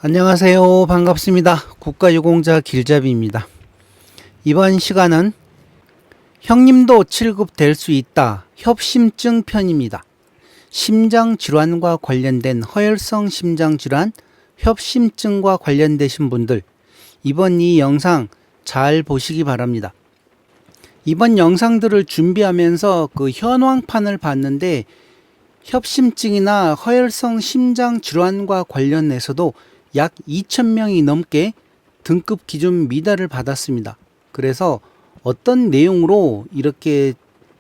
안녕하세요. 반갑습니다. 국가유공자 길잡이입니다. 이번 시간은 형님도 7급 될 수 있다. 협심증 편입니다. 심장질환과 관련된 허혈성 심장질환, 협심증과 관련되신 분들, 이번 이 영상 잘 보시기 바랍니다. 이번 영상들을 준비하면서 그 현황판을 봤는데 협심증이나 허혈성 심장질환과 관련해서도 약 2,000명이 넘게 등급 기준 미달을 받았습니다. 그래서 어떤 내용으로 이렇게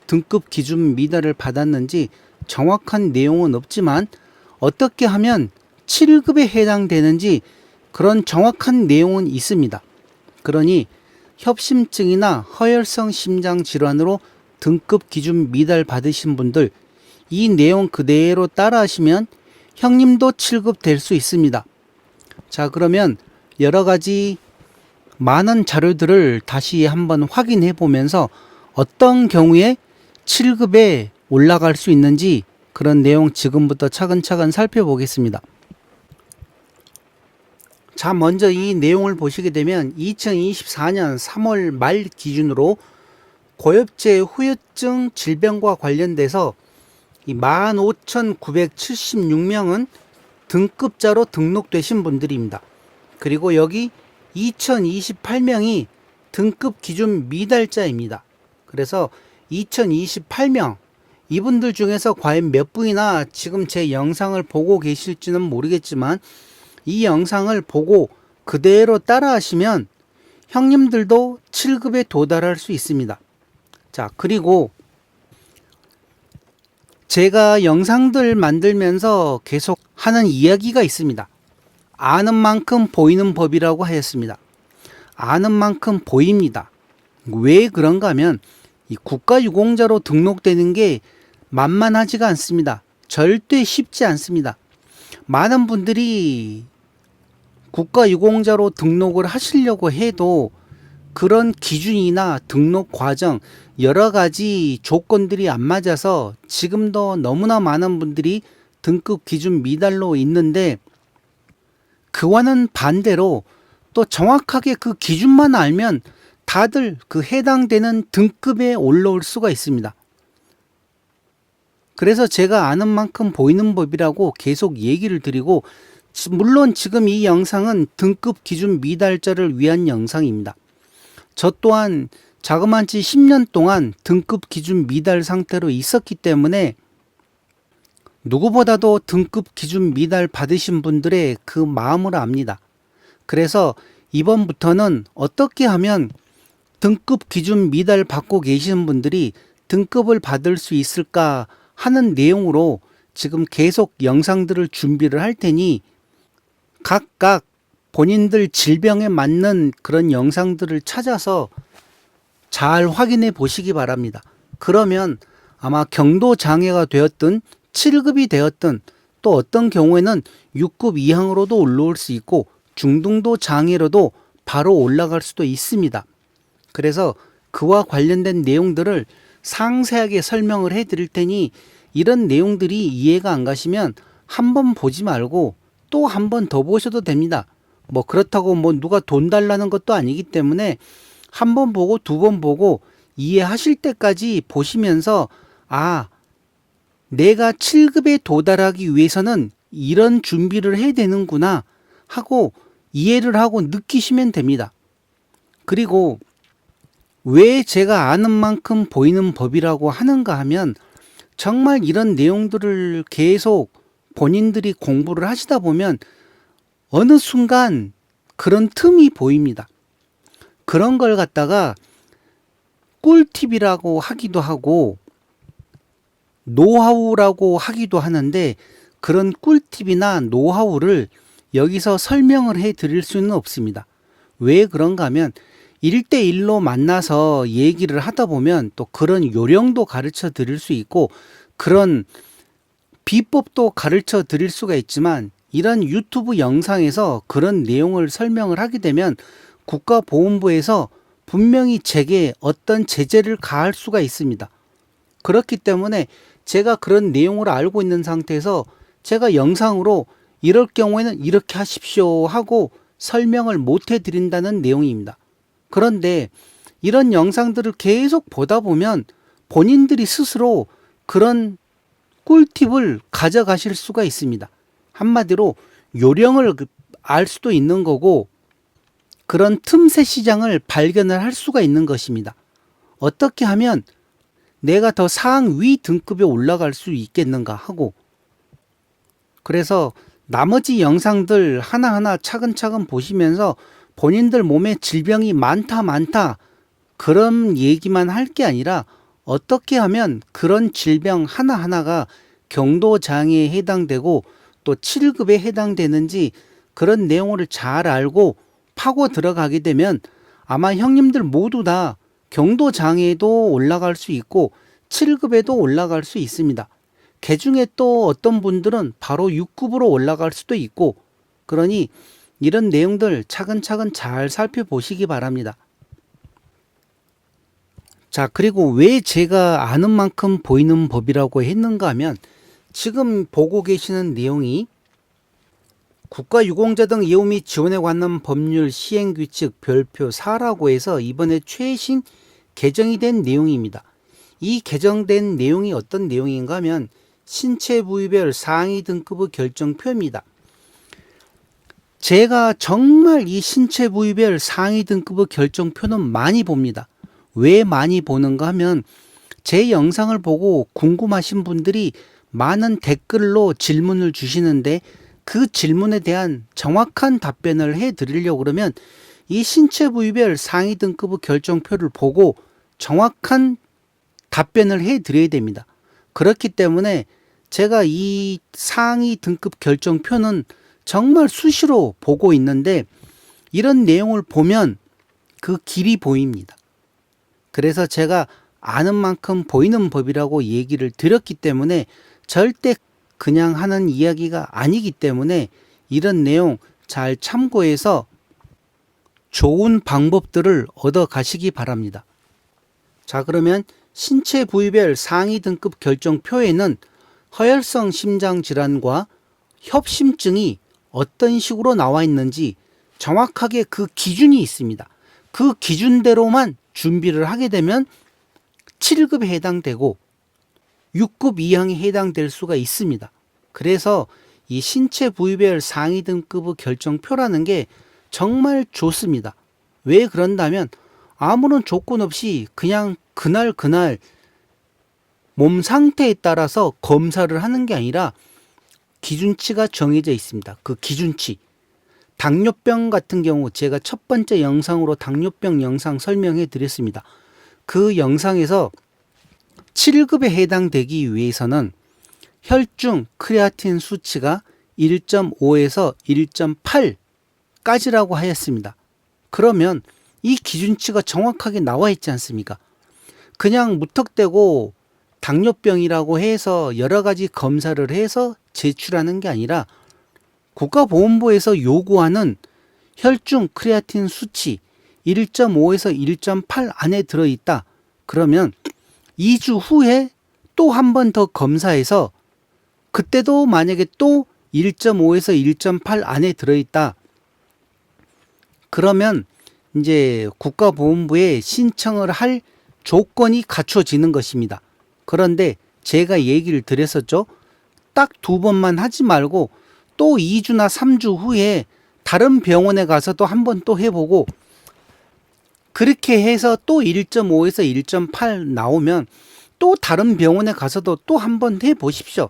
등급 기준 미달을 받았는지 정확한 내용은 없지만 어떻게 하면 7급에 해당되는지 그런 정확한 내용은 있습니다. 그러니 협심증이나 허혈성 심장질환으로 등급 기준 미달 받으신 분들 이 내용 그대로 따라 하시면 형님도 7급 될 수 있습니다. 자, 그러면 여러 가지 많은 자료들을 다시 한번 확인해 보면서 어떤 경우에 7급에 올라갈 수 있는지 그런 내용 지금부터 차근차근 살펴보겠습니다. 자, 먼저 이 내용을 보시게 되면 2024년 3월 말 기준으로 고엽제 후유증 질병과 관련돼서 이 15,976명은 등급자로 등록되신 분들입니다. 그리고 여기 2028명이 등급 기준 미달자입니다. 그래서 2028명 이분들 중에서 과연 몇 분이나 지금 제 영상을 보고 계실지는 모르겠지만 이 영상을 보고 그대로 따라 하시면 형님들도 7급에 도달할 수 있습니다. 자, 그리고 제가 영상들 만들면서 계속 하는 이야기가 있습니다. 아는 만큼 보이는 법이라고 하였습니다. 아는 만큼 보입니다. 왜 그런가 하면 이 국가유공자로 등록되는 게 만만하지가 않습니다. 절대 쉽지 않습니다. 많은 분들이 국가유공자로 등록을 하시려고 해도 그런 기준이나 등록 과정 여러 가지 조건들이 안 맞아서 지금도 너무나 많은 분들이 등급 기준 미달로 있는데 그와는 반대로 또 정확하게 그 기준만 알면 다들 그 해당되는 등급에 올라올 수가 있습니다. 그래서 제가 아는 만큼 보이는 법이라고 계속 얘기를 드리고 물론 지금 이 영상은 등급 기준 미달자를 위한 영상입니다. 저 또한 자그마치 10년 동안 등급 기준 미달 상태로 있었기 때문에 누구보다도 등급 기준 미달 받으신 분들의 그 마음을 압니다. 그래서 이번부터는 어떻게 하면 등급 기준 미달 받고 계시는 분들이 등급을 받을 수 있을까 하는 내용으로 지금 계속 영상들을 준비를 할 테니 각각 본인들 질병에 맞는 그런 영상들을 찾아서 잘 확인해 보시기 바랍니다. 그러면 아마 경도 장애가 되었든 7급이 되었든 또 어떤 경우에는 6급 이상으로도 올라올 수 있고 중등도 장애로도 바로 올라갈 수도 있습니다. 그래서 그와 관련된 내용들을 상세하게 설명을 해 드릴 테니 이런 내용들이 이해가 안 가시면 한번 보지 말고 또 한 번 더 보셔도 됩니다. 뭐 그렇다고 뭐 누가 돈 달라는 것도 아니기 때문에 한 번 보고 두 번 보고 이해하실 때까지 보시면서 아, 내가 7급에 도달하기 위해서는 이런 준비를 해야 되는구나 하고 이해를 하고 느끼시면 됩니다. 그리고 왜 제가 아는 만큼 보이는 법이라고 하는가 하면 정말 이런 내용들을 계속 본인들이 공부를 하시다 보면 어느 순간 그런 틈이 보입니다. 그런 걸 갖다가 꿀팁이라고 하기도 하고 노하우라고 하기도 하는데 그런 꿀팁이나 노하우를 여기서 설명을 해 드릴 수는 없습니다. 왜 그런가 하면 1대1로 만나서 얘기를 하다 보면 또 그런 요령도 가르쳐 드릴 수 있고 그런 비법도 가르쳐 드릴 수가 있지만 이런 유튜브 영상에서 그런 내용을 설명을 하게 되면 국가보훈부에서 분명히 제게 어떤 제재를 가할 수가 있습니다. 그렇기 때문에 제가 그런 내용을 알고 있는 상태에서 제가 영상으로 이럴 경우에는 이렇게 하십시오 하고 설명을 못 해드린다는 내용입니다. 그런데 이런 영상들을 계속 보다 보면 본인들이 스스로 그런 꿀팁을 가져가실 수가 있습니다. 한마디로 요령을 알 수도 있는 거고 그런 틈새 시장을 발견을 할 수가 있는 것입니다. 어떻게 하면 내가 더 상위 등급에 올라갈 수 있겠는가 하고, 그래서 나머지 영상들 하나하나 차근차근 보시면서 본인들 몸에 질병이 많다 그런 얘기만 할 게 아니라 어떻게 하면 그런 질병 하나하나가 경도장애에 해당되고 또 7급에 해당되는지 그런 내용을 잘 알고 파고 들어가게 되면 아마 형님들 모두 다 경도장애도 올라갈 수 있고 7급에도 올라갈 수 있습니다. 그중에 또 어떤 분들은 바로 6급으로 올라갈 수도 있고, 그러니 이런 내용들 차근차근 잘 살펴보시기 바랍니다. 자, 그리고 왜 제가 아는 만큼 보이는 법이라고 했는가 하면, 지금 보고 계시는 내용이 국가유공자 등 예우 및 지원에 관한 법률 시행규칙 별표 4라고 해서 이번에 최신 개정이 된 내용입니다. 이 개정된 내용이 어떤 내용인가 하면 신체 부위별 상위 등급의 결정표입니다. 제가 정말 이 신체 부위별 상위 등급의 결정표는 많이 봅니다. 왜 많이 보는가 하면 제 영상을 보고 궁금하신 분들이 많은 댓글로 질문을 주시는데 그 질문에 대한 정확한 답변을 해드리려고 그러면 이 신체 부위별 상위 등급의 결정표를 보고 정확한 답변을 해드려야 됩니다. 그렇기 때문에 제가 이 상위 등급 결정표는 정말 수시로 보고 있는데 이런 내용을 보면 그 길이 보입니다. 그래서 제가 아는 만큼 보이는 법이라고 얘기를 드렸기 때문에 절대 그냥 하는 이야기가 아니기 때문에 이런 내용 잘 참고해서 좋은 방법들을 얻어 가시기 바랍니다. 자, 그러면 신체 부위별 상위 등급 결정표에는 허혈성 심장질환과 협심증이 어떤 식으로 나와 있는지 정확하게 그 기준이 있습니다. 그 기준대로만 준비를 하게 되면 7급에 해당되고 6급 이상에 해당될 수가 있습니다. 그래서 이 신체 부위별 상위 등급의 결정표라는 게 정말 좋습니다. 왜 그런다면 아무런 조건 없이 그냥 그날 몸 상태에 따라서 검사를 하는 게 아니라 기준치가 정해져 있습니다. 그 기준치. 당뇨병 같은 경우 제가 첫 번째 영상으로 당뇨병 영상 설명해 드렸습니다. 그 영상에서 7급에 해당되기 위해서는 혈중 크레아틴 수치가 1.5에서 1.8까지라고 하였습니다. 그러면 이 기준치가 정확하게 나와 있지 않습니까? 그냥 무턱대고 당뇨병이라고 해서 여러 가지 검사를 해서 제출하는 게 아니라 국가보건부에서 요구하는 혈중 크레아틴 수치 1.5에서 1.8 안에 들어있다. 그러면 2주 후에 또 한 번 더 검사해서 그때도 만약에 또 1.5에서 1.8 안에 들어있다. 그러면 이제 국가보건부에 신청을 할 조건이 갖춰지는 것입니다. 그런데 제가 얘기를 드렸었죠. 딱 2번만 하지 말고 또 2주나 3주 후에 다른 병원에 가서도 한 번 또 해보고 그렇게 해서 또 1.5에서 1.8 나오면 또 다른 병원에 가서도 또 한 번 해보십시오.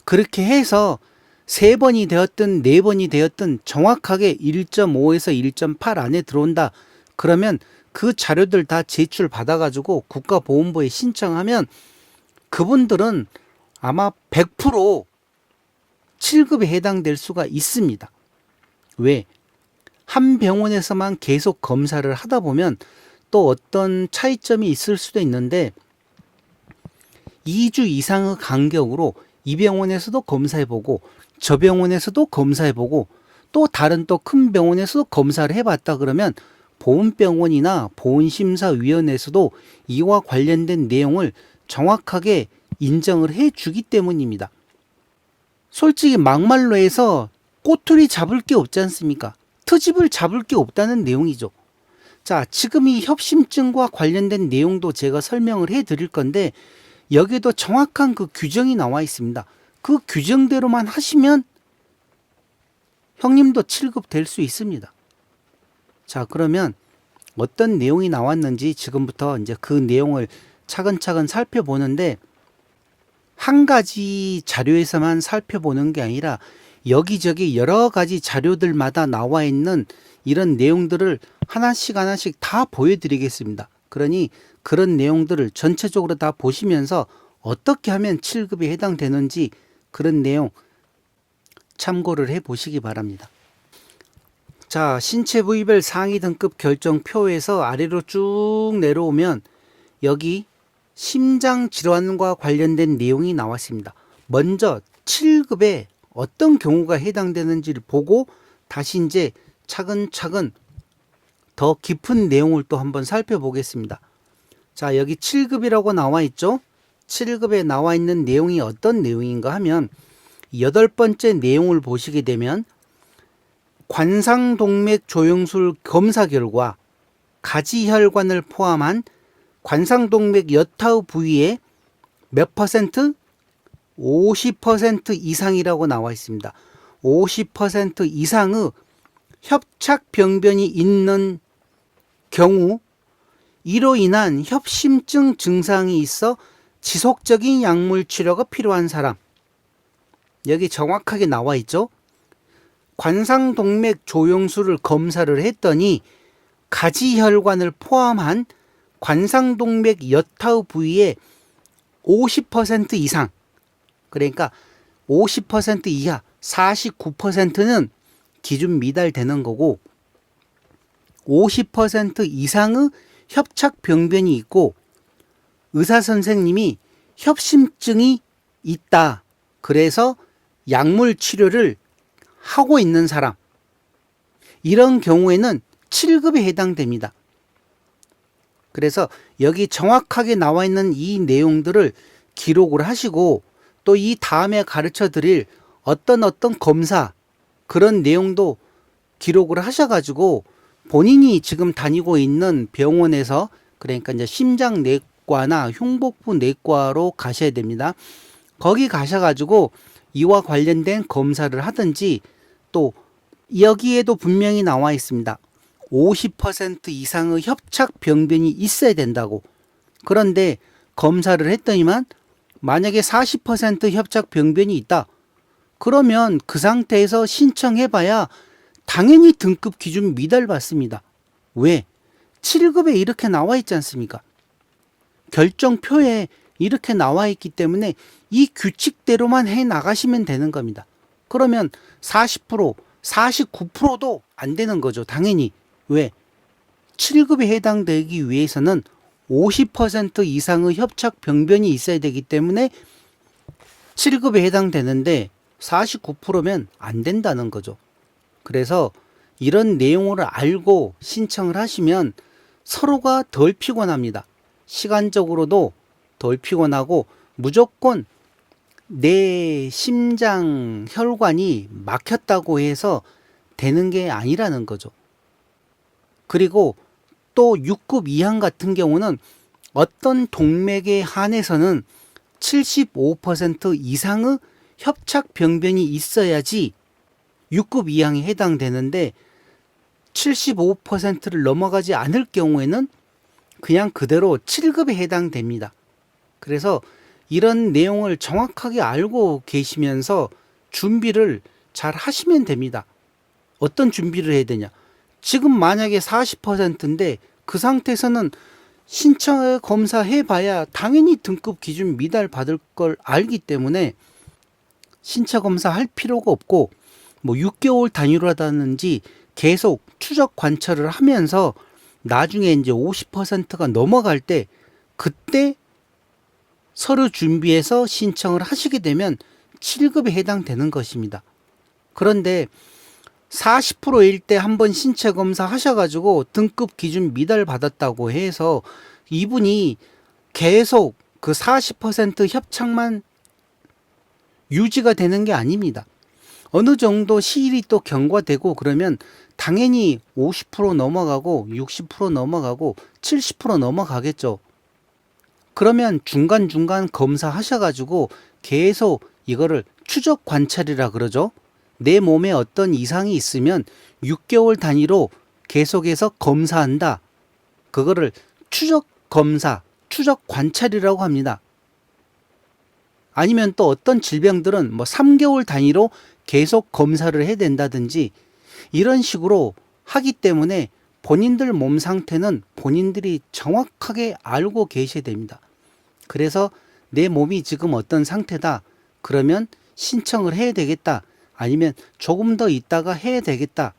그렇게 해서 3번이 되었든 4번이 되었든 정확하게 1.5에서 1.8 안에 들어온다. 그러면 그 자료들 다 제출 받아가지고 국가보건부에 신청하면 그분들은 아마 100% 7급에 해당될 수가 있습니다. 왜? 한 병원에서만 계속 검사를 하다 보면 또 어떤 차이점이 있을 수도 있는데 2주 이상의 간격으로 이 병원에서도 검사해보고 저 병원에서도 검사해보고 또 다른 또 큰 병원에서도 검사를 해봤다 그러면 보훈병원이나 보훈심사위원회에서도 이와 관련된 내용을 정확하게 인정을 해주기 때문입니다. 솔직히 막말로 해서 꼬투리 잡을 게 없지 않습니까? 트집을 잡을 게 없다는 내용이죠. 자, 지금 이 협심증과 관련된 내용도 제가 설명을 해 드릴 건데 여기에도 정확한 그 규정이 나와 있습니다. 그 규정대로만 하시면 형님도 7급 될 수 있습니다. 자, 그러면 어떤 내용이 나왔는지 지금부터 이제 그 내용을 차근차근 살펴보는데 한 가지 자료에서만 살펴보는 게 아니라 여기저기 여러 가지 자료들마다 나와 있는 이런 내용들을 하나씩 하나씩 다 보여드리겠습니다. 그러니 그런 내용들을 전체적으로 다 보시면서 어떻게 하면 7급에 해당되는지 그런 내용 참고를 해 보시기 바랍니다. 자, 신체 부위별 상위 등급 결정표에서 아래로 쭉 내려오면 여기 심장 질환과 관련된 내용이 나왔습니다. 먼저 7급에 어떤 경우가 해당되는지를 보고 다시 이제 차근차근 더 깊은 내용을 또 한번 살펴보겠습니다. 자, 여기 7급이라고 나와 있죠? 7급에 나와 있는 내용이 어떤 내용인가 하면 8번째 내용을 보시게 되면 관상동맥 조영술 검사 결과 가지혈관을 포함한 관상동맥 여타의 부위에 몇 퍼센트? 50% 이상이라고 나와 있습니다. 50% 이상의 협착병변이 있는 경우 이로 인한 협심증 증상이 있어 지속적인 약물 치료가 필요한 사람. 여기 정확하게 나와 있죠. 관상동맥 조영술을 검사를 했더니 가지혈관을 포함한 관상동맥 여타의 부위에 50% 이상, 그러니까 50% 이하 49%는 기준 미달되는 거고 50% 이상의 협착병변이 있고 의사 선생님이 협심증이 있다. 그래서 약물 치료를 하고 있는 사람, 이런 경우에는 7급에 해당됩니다. 그래서 여기 정확하게 나와 있는 이 내용들을 기록을 하시고 또 이 다음에 가르쳐 드릴 어떤 검사 그런 내용도 기록을 하셔가지고 본인이 지금 다니고 있는 병원에서, 그러니까 이제 심장내과나 흉복부 내과로 가셔야 됩니다. 거기 가셔가지고 이와 관련된 검사를 하든지, 또 여기에도 분명히 나와 있습니다. 50% 이상의 협착 병변이 있어야 된다고. 그런데 검사를 했더니만 만약에 40% 협착 병변이 있다. 그러면 그 상태에서 신청해봐야 당연히 등급 기준 미달받습니다. 왜? 7급에 이렇게 나와 있지 않습니까? 결정표에 이렇게 나와 있기 때문에 이 규칙대로만 해 나가시면 되는 겁니다. 그러면 40%, 49%도 안 되는 거죠. 당연히. 왜? 7급에 해당되기 위해서는 50% 이상의 협착 병변이 있어야 되기 때문에 7급에 해당되는데 49%면 안 된다는 거죠. 그래서 이런 내용을 알고 신청을 하시면 서로가 덜 피곤합니다. 시간적으로도 덜 피곤하고 무조건 내 심장 혈관이 막혔다고 해서 되는 게 아니라는 거죠. 그리고 또 6급 이항 같은 경우는 어떤 동맥에 한해서는 75% 이상의 협착 병변이 있어야지 6급 이항에 해당되는데 75%를 넘어가지 않을 경우에는 그냥 그대로 7급에 해당됩니다. 그래서 이런 내용을 정확하게 알고 계시면서 준비를 잘 하시면 됩니다. 어떤 준비를 해야 되냐? 지금 만약에 40%인데 그 상태에서는 신청 검사해 봐야 당연히 등급 기준 미달 받을 걸 알기 때문에 신체 검사할 필요가 없고, 뭐 6개월 단위로 하다든지 계속 추적 관찰을 하면서 나중에 이제 50%가 넘어갈 때 그때 서류 준비해서 신청을 하시게 되면 7급에 해당되는 것입니다. 그런데 40%일 때 한번 신체 검사 하셔가지고 등급 기준 미달 받았다고 해서 이분이 계속 그 40% 협착만 유지가 되는 게 아닙니다. 어느 정도 시일이 또 경과되고 그러면 당연히 50% 넘어가고 60% 넘어가고 70% 넘어가겠죠. 그러면 중간중간 검사하셔가지고 계속 이거를 추적 관찰이라 그러죠. 내 몸에 어떤 이상이 있으면 6개월 단위로 계속해서 검사한다. 그거를 추적 검사, 추적 관찰이라고 합니다. 아니면 또 어떤 질병들은 뭐 3개월 단위로 계속 검사를 해야 된다든지 이런 식으로 하기 때문에 본인들 몸 상태는 본인들이 정확하게 알고 계셔야 됩니다. 그래서 내 몸이 지금 어떤 상태다. 그러면 신청을 해야 되겠다. 아니면 조금 더 있다가 해야 되겠다.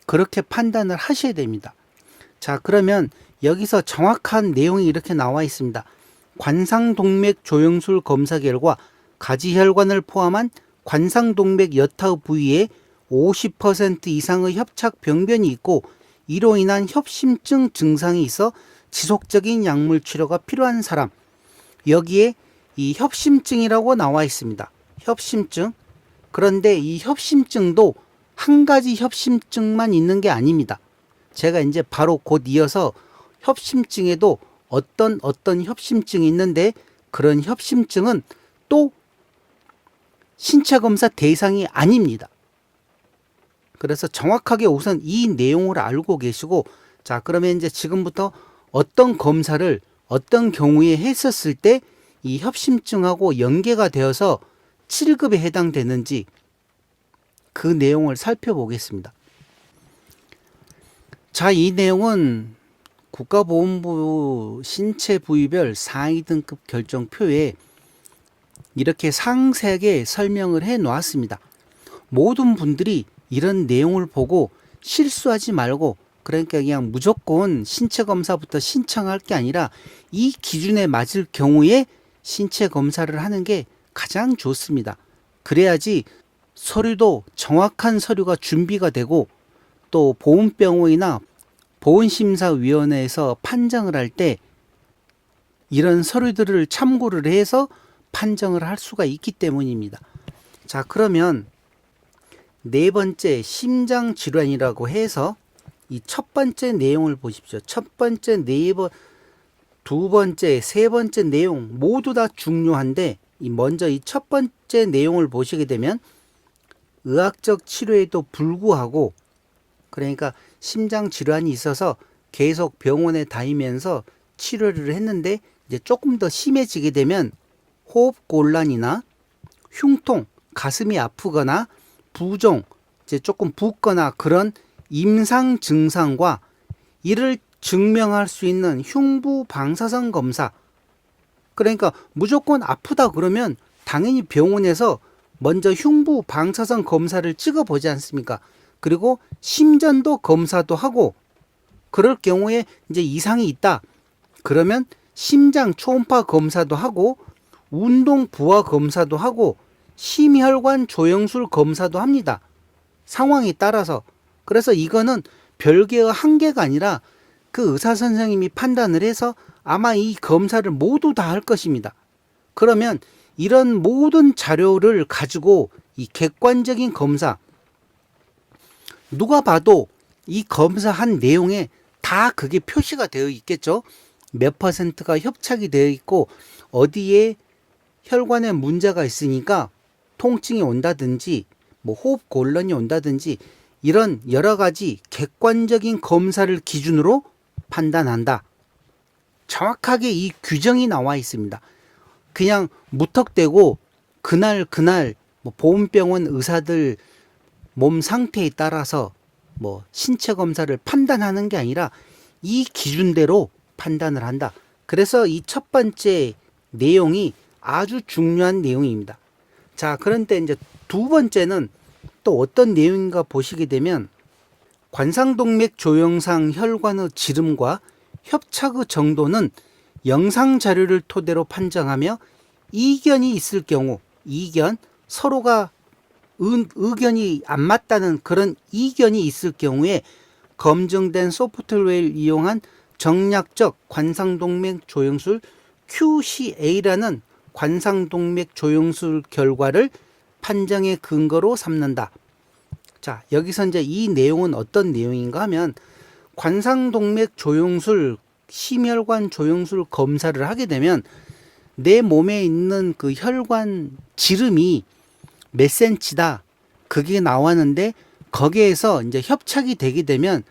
그렇게 판단을 하셔야 됩니다. 자, 그러면 여기서 정확한 내용이 이렇게 나와 있습니다. 관상동맥 조영술 검사 결과 가지혈관을 포함한 관상동맥 여타 부위에 50% 이상의 협착 병변이 있고 이로 인한 협심증 증상이 있어 지속적인 약물 치료가 필요한 사람. 여기에 이 협심증이라고 나와 있습니다. 협심증. 그런데 이 협심증도 한 가지 협심증만 있는 게 아닙니다. 제가 이제 바로 곧 이어서 협심증에도 어떤 협심증이 있는데 그런 협심증은 또 신체 검사 대상이 아닙니다. 그래서 정확하게 우선 이 내용을 알고 계시고, 자, 그러면 이제 지금부터 어떤 검사를 어떤 경우에 했었을 때 이 협심증하고 연계가 되어서 7급에 해당되는지 그 내용을 살펴보겠습니다. 자, 이 내용은 국가보건부 신체 부위별 상위 등급 결정표에 이렇게 상세하게 설명을 해 놓았습니다. 모든 분들이 이런 내용을 보고 실수하지 말고, 그러니까 그냥 무조건 신체 검사부터 신청할 게 아니라 이 기준에 맞을 경우에 신체 검사를 하는 게 가장 좋습니다. 그래야지 서류도 정확한 서류가 준비가 되고 또 보훈병원이나 보훈심사위원회에서 판정을 할 때 이런 서류들을 참고를 해서 판정을 할 수가 있기 때문입니다. 자, 그러면 네 번째 심장질환이라고 해서 이 첫 번째 내용을 보십시오. 첫 번째, 두 번째, 세 번째 내용 모두 다 중요한데 먼저 이 첫 번째 내용을 보시게 되면 의학적 치료에도 불구하고, 그러니까 심장 질환이 있어서 계속 병원에 다니면서 치료를 했는데 이제 조금 더 심해지게 되면 호흡 곤란이나 흉통, 가슴이 아프거나 부종, 이제 조금 붓거나 그런 임상 증상과 이를 증명할 수 있는 흉부 방사선 검사. 그러니까 무조건 아프다 그러면 당연히 병원에서 먼저 흉부 방사선 검사를 찍어보지 않습니까? 그리고 심전도 검사도 하고, 그럴 경우에 이제 이상이 있다. 그러면 심장 초음파 검사도 하고, 운동 부하 검사도 하고, 심혈관 조영술 검사도 합니다. 상황에 따라서. 그래서 이거는 별개의 한계가 아니라 그 의사 선생님이 판단을 해서 아마 이 검사를 모두 다 할 것입니다. 그러면 이런 모든 자료를 가지고 이 객관적인 검사, 누가 봐도 이 검사한 내용에 다 그게 표시가 되어 있겠죠. 몇 퍼센트가 협착이 되어 있고 어디에 혈관에 문제가 있으니까 통증이 온다든지 뭐 호흡 곤란이 온다든지 이런 여러 가지 객관적인 검사를 기준으로 판단한다. 정확하게 이 규정이 나와 있습니다. 그냥 무턱대고 그날 뭐 보훈병원 의사들 몸 상태에 따라서 뭐 신체 검사를 판단하는 게 아니라 이 기준대로 판단을 한다. 그래서 이 첫 번째 내용이 아주 중요한 내용입니다. 자, 그런데 이제 두 번째는 또 어떤 내용인가 보시게 되면 관상동맥 조영상 혈관의 지름과 협착의 정도는 영상 자료를 토대로 판정하며 이견이 있을 경우, 이견, 서로가 의견이 안 맞다는 그런 이견이 있을 경우에 검증된 소프트웨어를 이용한 정략적 관상동맥 조영술 QCA라는 관상동맥 조영술 결과를 판정의 근거로 삼는다. 자, 여기서 이제 이 내용은 어떤 내용인가 하면 관상동맥 조영술, 심혈관 조영술 검사를 하게 되면 내 몸에 있는 그 혈관 지름이 몇 센치다. 그게 나왔는데 거기에서 이제 협착이 되게 되면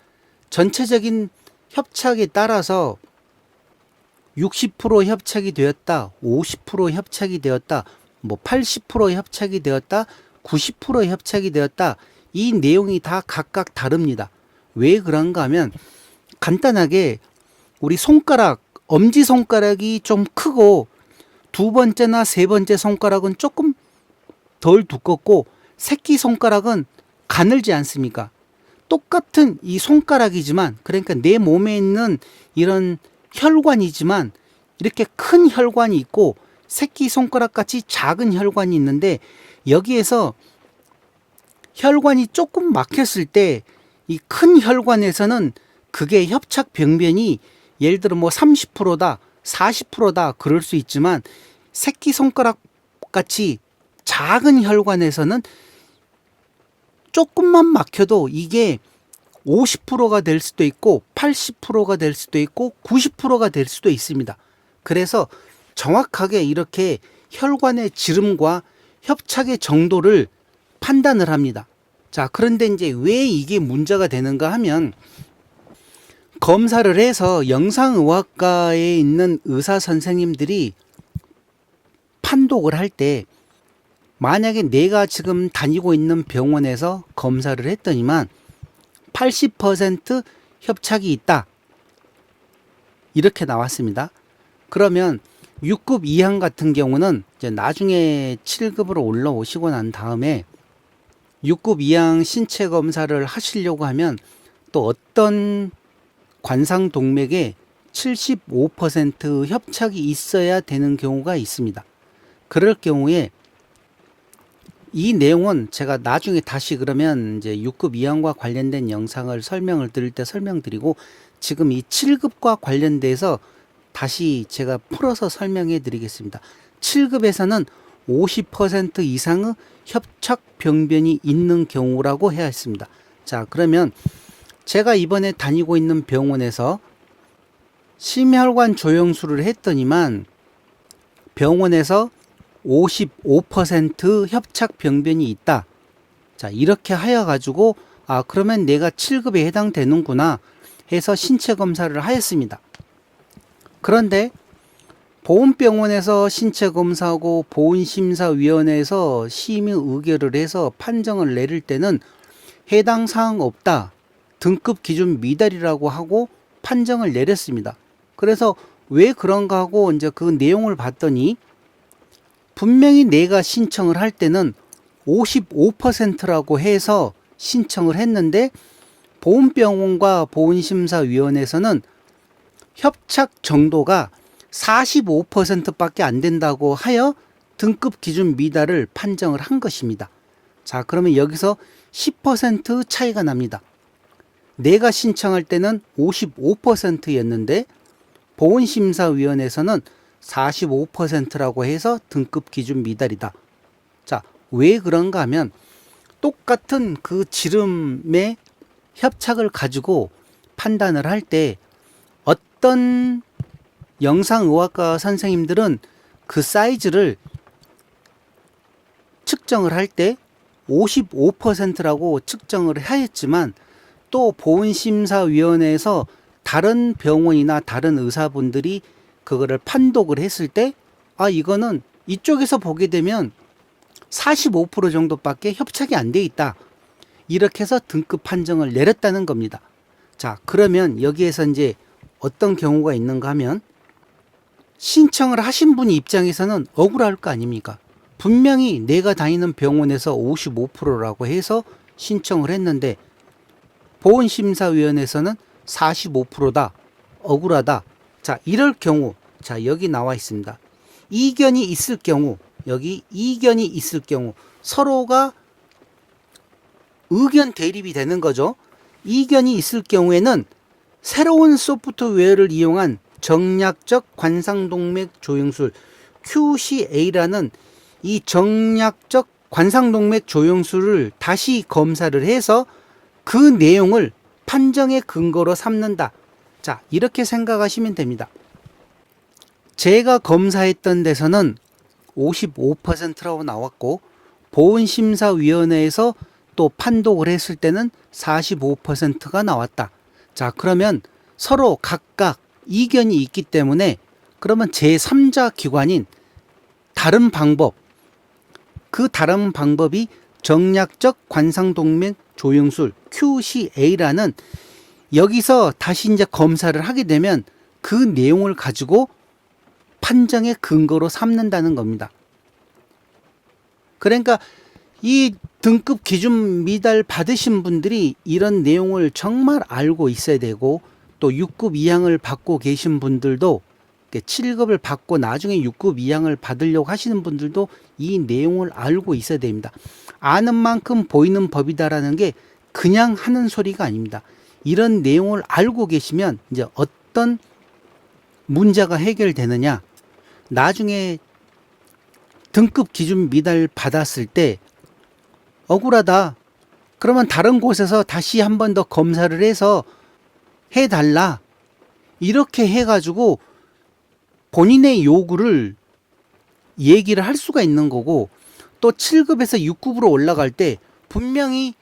전체적인 협착에 따라서 60% 협착이 되었다, 50% 협착이 되었다, 뭐 80% 협착이 되었다, 90% 협착이 되었다. 이 내용이 다 각각 다릅니다. 왜 그런가 하면 간단하게 우리 손가락, 엄지손가락이 좀 크고 두 번째나 세 번째 손가락은 조금 덜 두껍고 새끼손가락은 가늘지 않습니까? 똑같은 이 손가락이지만, 그러니까 내 몸에 있는 이런 혈관이지만 이렇게 큰 혈관이 있고 새끼손가락 같이 작은 혈관이 있는데 여기에서 혈관이 조금 막혔을 때 이 큰 혈관에서는 그게 협착 병변이 예를 들어 뭐 30%다, 40%다 그럴 수 있지만 새끼손가락 같이 작은 혈관에서는 조금만 막혀도 이게 50%가 될 수도 있고 80%가 될 수도 있고 90%가 될 수도 있습니다. 그래서 정확하게 이렇게 혈관의 지름과 협착의 정도를 판단을 합니다. 자, 그런데 이제 왜 이게 문제가 되는가 하면 검사를 해서 영상의학과에 있는 의사 선생님들이 판독을 할 때 만약에 내가 지금 다니고 있는 병원에서 검사를 했더니만 80% 협착이 있다. 이렇게 나왔습니다. 그러면 6급 이상 같은 경우는 이제 나중에 7급으로 올라오시고 난 다음에 6급 이상 신체 검사를 하시려고 하면 또 어떤 관상동맥에 75% 협착이 있어야 되는 경우가 있습니다. 그럴 경우에 이 내용은 제가 나중에 다시 그러면 이제 6급 이항과 관련된 영상을 설명을 드릴 때 설명드리고 지금 이 7급과 관련돼서 다시 제가 풀어서 설명해 드리겠습니다. 7급에서는 50% 이상의 협착 병변이 있는 경우라고 해야 했습니다. 자, 그러면 제가 이번에 다니고 있는 병원에서 심혈관 조영술을 했더니만 병원에서 55% 협착 병변이 있다. 자, 이렇게 하여 가지고 그러면 내가 7급에 해당되는구나 해서 신체 검사를 하였습니다. 그런데 보훈병원에서 신체 검사하고 보훈심사위원회에서 심의 의결을 해서 판정을 내릴 때는 해당 사항 없다, 등급 기준 미달이라고 하고 판정을 내렸습니다. 그래서 왜 그런가 하고 이제 그 내용을 봤더니 분명히 내가 신청을 할 때는 55%라고 해서 신청을 했는데 보훈병원과 보훈심사위원회에서는 협착 정도가 45%밖에 안 된다고 하여 등급 기준 미달을 판정을 한 것입니다. 자, 그러면 여기서 10% 차이가 납니다. 내가 신청할 때는 55%였는데 보훈심사위원회에서는 45%라고 해서 등급 기준 미달이다. 자, 왜 그런가 하면 똑같은 그 지름의 협착을 가지고 판단을 할 때 어떤 영상의학과 선생님들은 그 사이즈를 측정을 할 때 55%라고 측정을 하였지만 또 보훈심사위원회에서 다른 병원이나 다른 의사분들이 그거를 판독을 했을 때 이거는 이쪽에서 보게 되면 45% 정도밖에 협착이 안 돼 있다. 이렇게 해서 등급 판정을 내렸다는 겁니다. 자, 그러면 여기에서 이제 어떤 경우가 있는가 하면 신청을 하신 분 입장에서는 억울할 거 아닙니까? 분명히 내가 다니는 병원에서 55%라고 해서 신청을 했는데 보훈심사위원회에서는 45%다. 억울하다. 자, 이럴 경우, 자, 여기 나와 있습니다. 이견이 있을 경우, 여기 이견이 있을 경우 서로가 의견 대립이 되는 거죠. 이견이 있을 경우에는 새로운 소프트웨어를 이용한 정략적 관상동맥 조영술 QCA라는 이 정략적 관상동맥 조영술을 다시 검사를 해서 그 내용을 판정의 근거로 삼는다. 자, 이렇게 생각하시면 됩니다. 제가 검사했던 데서는 55%라고 나왔고, 보훈심사위원회에서 또 판독을 했을 때는 45%가 나왔다. 자, 그러면 서로 각각 이견이 있기 때문에 그러면 제3자 기관인 다른 방법, 그 다른 방법이 정략적 관상동맥 조영술 QCA라는, 여기서 다시 이제 검사를 하게 되면 그 내용을 가지고 판정의 근거로 삼는다는 겁니다. 그러니까 이 등급 기준 미달 받으신 분들이 이런 내용을 정말 알고 있어야 되고, 또 6급 이항을 받고 계신 분들도, 7급을 받고 나중에 6급 이항을 받으려고 하시는 분들도 이 내용을 알고 있어야 됩니다. 아는 만큼 보이는 법이다라는 게 그냥 하는 소리가 아닙니다. 이런 내용을 알고 계시면 이제 어떤 문제가 해결되느냐, 나중에 등급 기준 미달 받았을 때 억울하다, 그러면 다른 곳에서 다시 한 번 더 검사를 해서 해달라, 이렇게 해가지고 본인의 요구를 얘기를 할 수가 있는 거고, 또 7급에서 6급으로 올라갈 때 분명히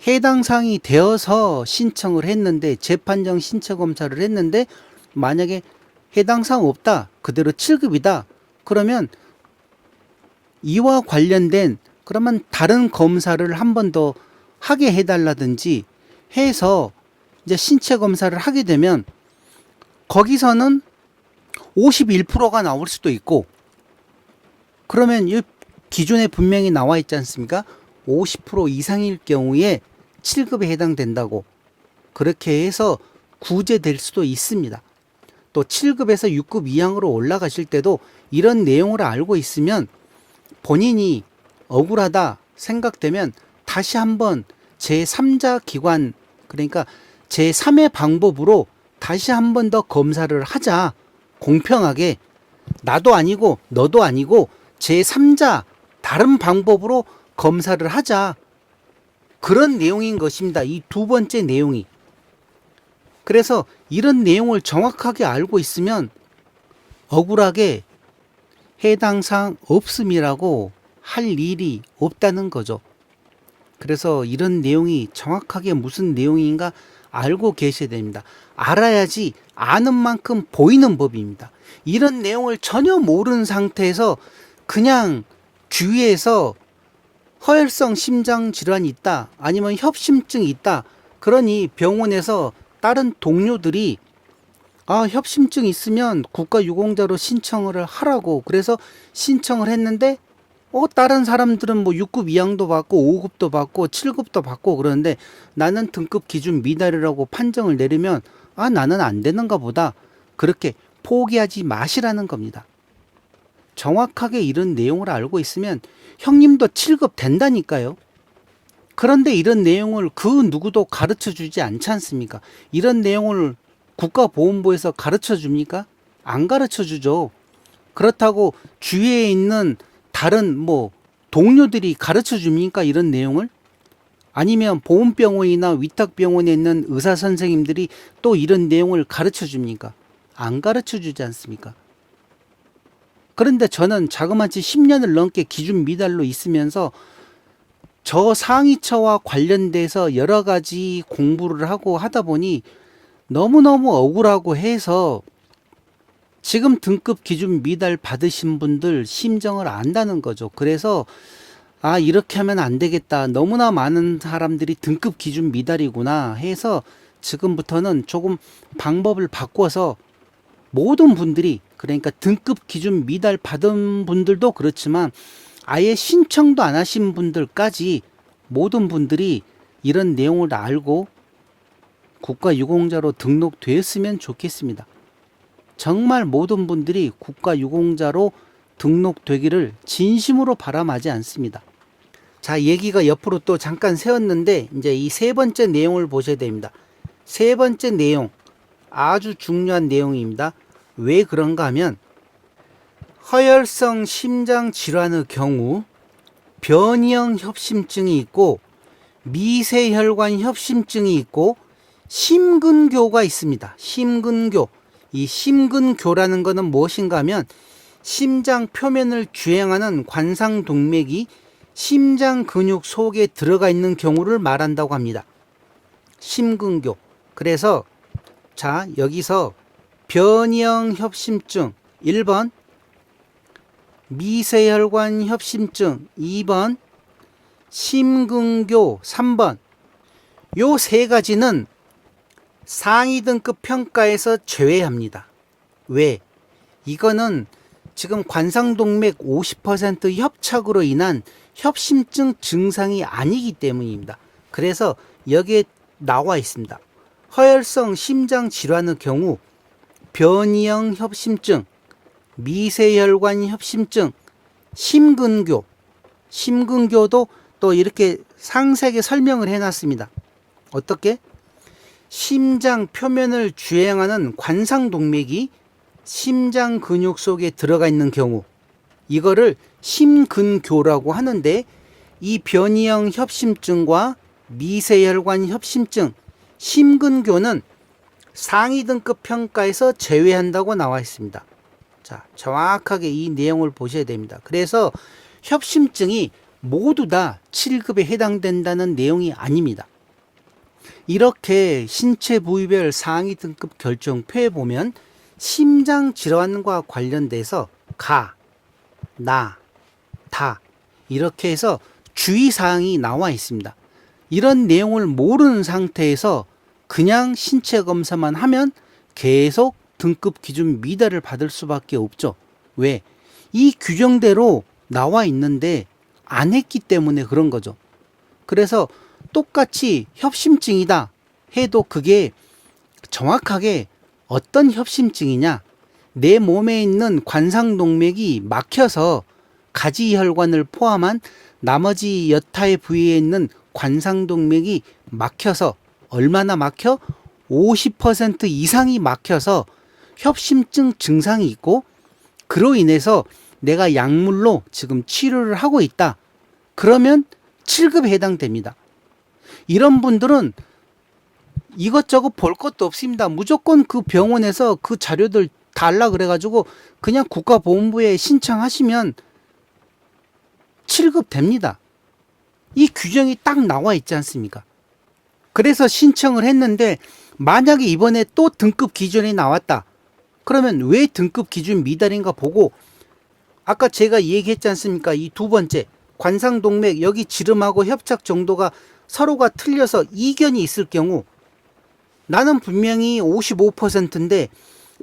해당 사항이 되어서 신청을 했는데, 재판정 신체 검사를 했는데 만약에 해당 사항 없다, 그대로 7급이다, 그러면 이와 관련된 그러면 다른 검사를 한 번 더 하게 해달라든지 해서 이제 신체 검사를 하게 되면 거기서는 51%가 나올 수도 있고, 그러면 이 기준에 분명히 나와 있지 않습니까? 50% 이상일 경우에 7급에 해당된다고, 그렇게 해서 구제될 수도 있습니다. 또 7급에서 6급 이항으로 올라가실 때도 이런 내용을 알고 있으면 본인이 억울하다 생각되면 다시 한번 제3자 기관, 그러니까 제3의 방법으로 다시 한 번 더 검사를 하자. 공평하게 나도 아니고 너도 아니고 제3자 다른 방법으로 검사를 하자. 그런 내용인 것입니다. 이 두 번째 내용이. 그래서 이런 내용을 정확하게 알고 있으면 억울하게 해당 사항 없음이라고 할 일이 없다는 거죠. 그래서 이런 내용이 정확하게 무슨 내용인가 알고 계셔야 됩니다. 알아야지 아는 만큼 보이는 법입니다. 이런 내용을 전혀 모르는 상태에서 그냥 주위에서 허혈성 심장 질환이 있다, 아니면 협심증이 있다, 그러니 병원에서 다른 동료들이 협심증 있으면 국가유공자로 신청을 하라고, 그래서 신청을 했는데 다른 사람들은 뭐 6급 이항도 받고 5급도 받고 7급도 받고 그러는데 나는 등급 기준 미달이라고 판정을 내리면 나는 안 되는가 보다, 그렇게 포기하지 마시라는 겁니다. 정확하게 이런 내용을 알고 있으면 형님도 7급 된다니까요. 그런데 이런 내용을 그 누구도 가르쳐 주지 않지 않습니까? 이런 내용을 국가보훈부에서 가르쳐 줍니까? 안 가르쳐 주죠. 그렇다고 주위에 있는 다른 뭐 동료들이 가르쳐 줍니까? 이런 내용을? 아니면 보훈병원이나 위탁병원에 있는 의사 선생님들이 또 이런 내용을 가르쳐 줍니까? 안 가르쳐 주지 않습니까? 그런데 저는 자그마치 10년을 넘게 기준 미달로 있으면서 저 상위처와 관련돼서 여러 가지 공부를 하고 하다 보니 너무너무 억울하고 해서 지금 등급 기준 미달 받으신 분들 심정을 안다는 거죠. 그래서 이렇게 하면 안 되겠다, 너무나 많은 사람들이 등급 기준 미달이구나 해서 지금부터는 조금 방법을 바꿔서 모든 분들이, 그러니까 등급 기준 미달 받은 분들도 그렇지만 아예 신청도 안 하신 분들까지 모든 분들이 이런 내용을 알고 국가유공자로 등록되었으면 좋겠습니다. 정말 모든 분들이 국가유공자로 등록되기를 진심으로 바람하지 않습니다. 자, 얘기가 옆으로 또 잠깐 세웠는데 이제 이 세 번째 내용을 보셔야 됩니다. 세 번째 내용, 아주 중요한 내용입니다. 왜 그런가 하면 허혈성 심장 질환의 경우 변이형 협심증이 있고 미세혈관 협심증이 있고 심근교가 있습니다. 심근교. 이 심근교라는 것은 무엇인가 하면 심장 표면을 주행하는 관상동맥이 심장 근육 속에 들어가 있는 경우를 말한다고 합니다. 심근교. 그래서 자, 여기서 변이형 협심증 1번, 미세혈관 협심증 2번, 심근교 3번. 요 세 가지는 상위 등급 평가에서 제외합니다. 왜? 이거는 지금 관상동맥 50% 협착으로 인한 협심증 증상이 아니기 때문입니다. 그래서 여기에 나와 있습니다. 허혈성 심장 질환의 경우 변이형 협심증, 미세혈관 협심증, 심근교, 심근교도 또 이렇게 상세하게 설명을 해놨습니다. 어떻게? 심장 표면을 주행하는 관상동맥이 심장 근육 속에 들어가 있는 경우, 이거를 심근교라고 하는데, 이 변이형 협심증과 미세혈관 협심증, 심근교는 상위 등급 평가에서 제외한다고 나와 있습니다. 자, 정확하게 이 내용을 보셔야 됩니다. 그래서 협심증이 모두 다 7급에 해당된다는 내용이 아닙니다. 이렇게 신체 부위별 상위 등급 결정표에 보면 심장 질환과 관련돼서 가, 나, 다 이렇게 해서 주의사항이 나와 있습니다. 이런 내용을 모르는 상태에서 그냥 신체 검사만 하면 계속 등급 기준 미달을 받을 수밖에 없죠. 왜? 이 규정대로 나와 있는데 안 했기 때문에 그런 거죠. 그래서 똑같이 협심증이다 해도 그게 정확하게 어떤 협심증이냐, 내 몸에 있는 관상동맥이 막혀서 가지혈관을 포함한 나머지 여타의 부위에 있는 관상동맥이 막혀서, 얼마나 막혀? 50% 이상이 막혀서 협심증 증상이 있고, 그로 인해서 내가 약물로 지금 치료를 하고 있다. 그러면 7급에 해당됩니다. 이런 분들은 이것저것 볼 것도 없습니다. 무조건 그 병원에서 그 자료들 달라 그래가지고 그냥 국가보훈부에 신청하시면 7급 됩니다. 이 규정이 딱 나와 있지 않습니까? 그래서 신청을 했는데 만약에 이번에 또 등급 기준이 나왔다. 그러면 왜 등급 기준 미달인가 보고, 아까 제가 얘기했지 않습니까? 이 두 번째, 관상동맥 여기 지름하고 협착 정도가 서로가 틀려서 이견이 있을 경우, 나는 분명히 55%인데